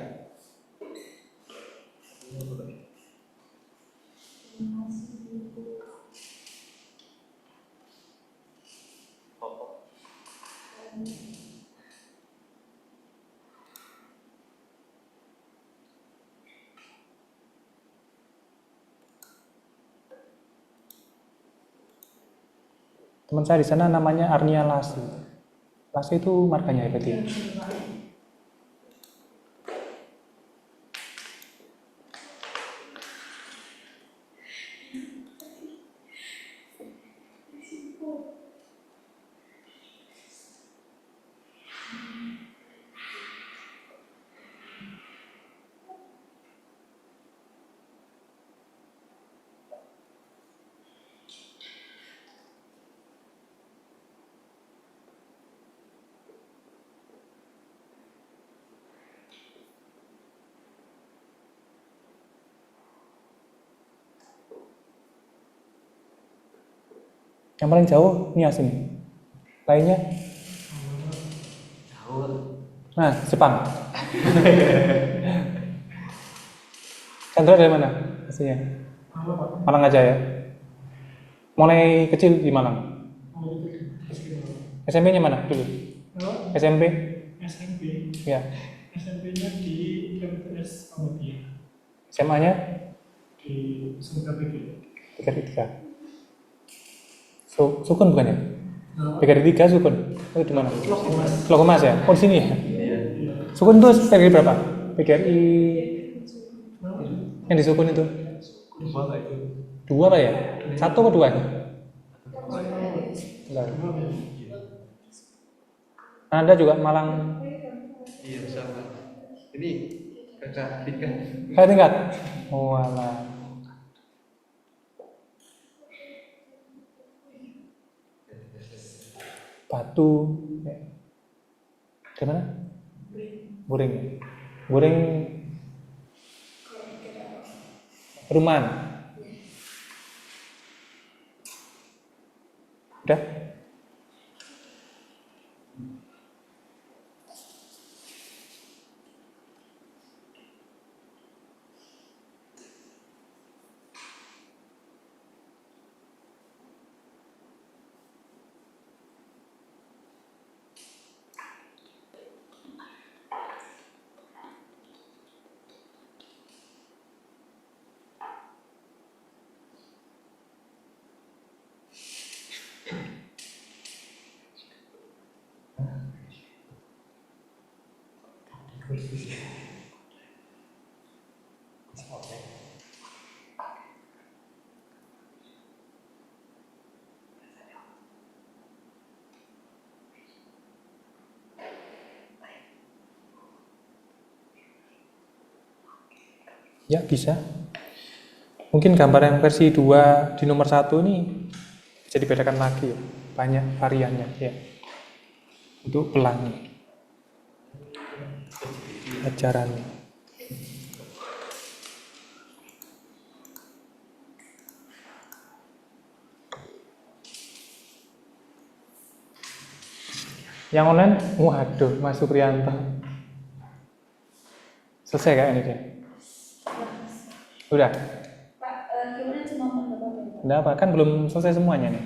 Teman saya di sana namanya Arnia Lasi. Lasi itu marganya ya berarti. Yang paling jauh Nias ini. Lainnya? Nah, Jepang. Chandra dari mana? Aslinya? Malang aja ya. Mulai kecil di Malang. SMP-nya mana dulu? SMP? SMP. Ya. SMP-nya di MTS Muhammadiyah SMA-nya? di Sumber PG. 3 Sukun bukan ya? 3 Sukun. Oh, di mana? Lokomas ya? Oh, di sini ya? Sukun itu PGRI berapa? PGRI yang di Sukun itu? 2 apa ya? 1 atau 2? Enggak. Anda juga Malang? Iya sama. Ini kakak tingkat. Kakak tingkat? Oh alah. Batu. Di mana? Buring. Buring. Perumahan. Udah? Ya bisa. Mungkin gambar yang versi 2 di nomor 1 ini bisa dibedakan lagi ya. Banyak variannya ya. Untuk pelangi. Ajarannya. Yang online, waduh, Mas Supriyanto. Selesai kayaknya ini dia. Udah? Pak, gimana cuma pendapat? Udah apa? Kan belum selesai semuanya nih.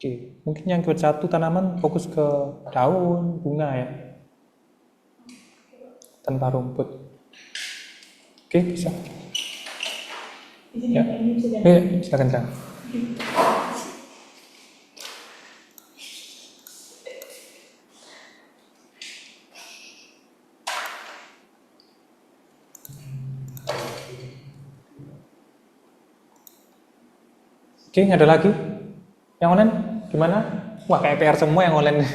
Oke, mungkin yang keyword 1 tanaman fokus ke daun, bunga ya, tanpa rumput. Oke, bisa. Ya, silakan silakan. Oke, ada lagi? Yang online gimana? Wah, kayak PR semua yang online.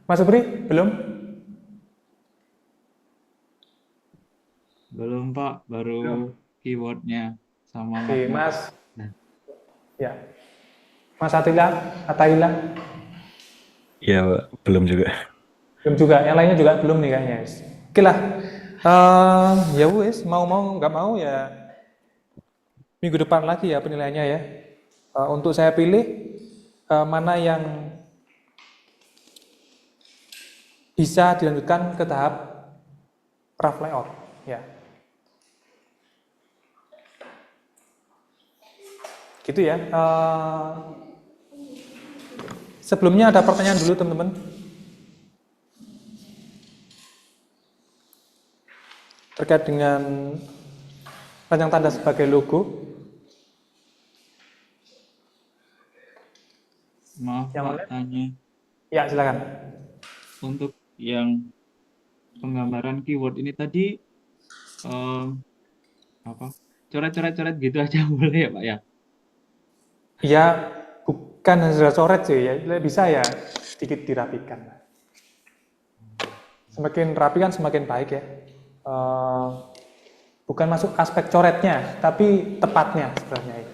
Mas Supri, belum? Belum Pak, baru keywordnya sama Oke, makna. Mas. Ya. Mas Ataila? Ya, Pak, belum juga. Belum juga. Yang lainnya juga belum nih kayaknya. Oke lah. Ya wes, mau nggak mau ya minggu depan lagi ya penilaiannya ya. Untuk saya pilih mana yang bisa dilanjutkan ke tahap rough layout ya. Gitu ya. Sebelumnya ada pertanyaan dulu teman-teman. Terkait dengan panjang tanda sebagai logo. Maaf Yang Pak, mana? tanya. Ya, silakan. Untuk yang penggambaran keyword ini tadi apa? Coret-coret gitu aja boleh ya Pak ya? Ya, bukan hanya coret sih ya, bisa ya sedikit dirapikan. Semakin rapi kan semakin baik ya. Bukan masuk aspek coretnya, tapi tepatnya sebenarnya.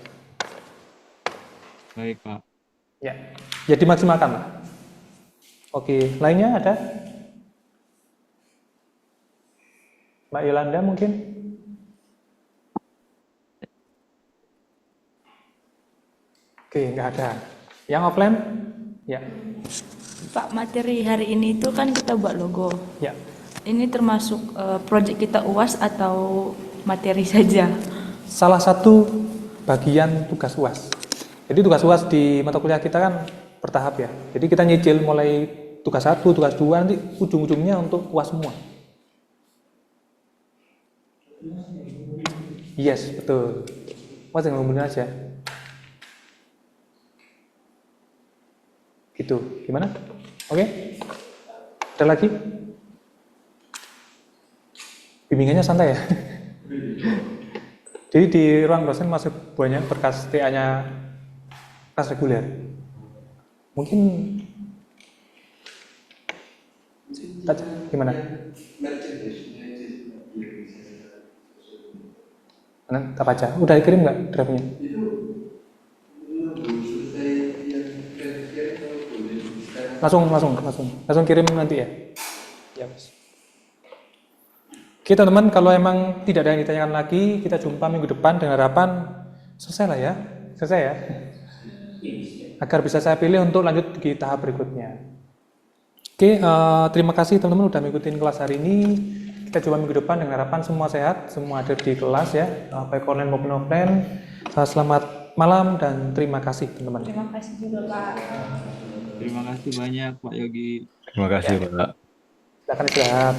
Baik Pak. Ya, jadi maksimalkan lah. Oke, lainnya ada? Mbak Yolanda mungkin? Oke, nggak ada. Yang offline? Ya. Pak, materi hari ini itu kan kita buat logo. Ya. Ini termasuk proyek kita UAS atau materi saja? Salah satu bagian tugas UAS. Jadi tugas UAS di mata kuliah kita kan bertahap ya. Jadi kita nyicil mulai tugas 1, tugas 2, nanti ujung-ujungnya untuk UAS semua. Yes, betul. UAS yang ngomongin aja. Gitu, gimana? Oke? Ada lagi? Bimbingannya santai ya? Jadi di ruang dosen masih banyak berkas TA-nya kelas reguler. Mungkin gimana? Tak baca. Udah dikirim nggak draftnya? Langsung kirim nanti ya. Ya, Mas. Oke teman-teman, kalau emang tidak ada yang ditanyakan lagi, kita jumpa minggu depan dengan harapan selesai lah ya. Selesai ya. Agar bisa saya pilih untuk lanjut di tahap berikutnya. Oke, terima kasih teman-teman udah mengikuti kelas hari ini. Kita jumpa minggu depan dengan harapan semua sehat, semua ada di kelas ya, baik online maupun offline. Selamat malam dan terima kasih teman-teman. Terima kasih juga Pak. Terima kasih banyak Pak Yogi. Terima kasih, Pak. Silakan istirahat.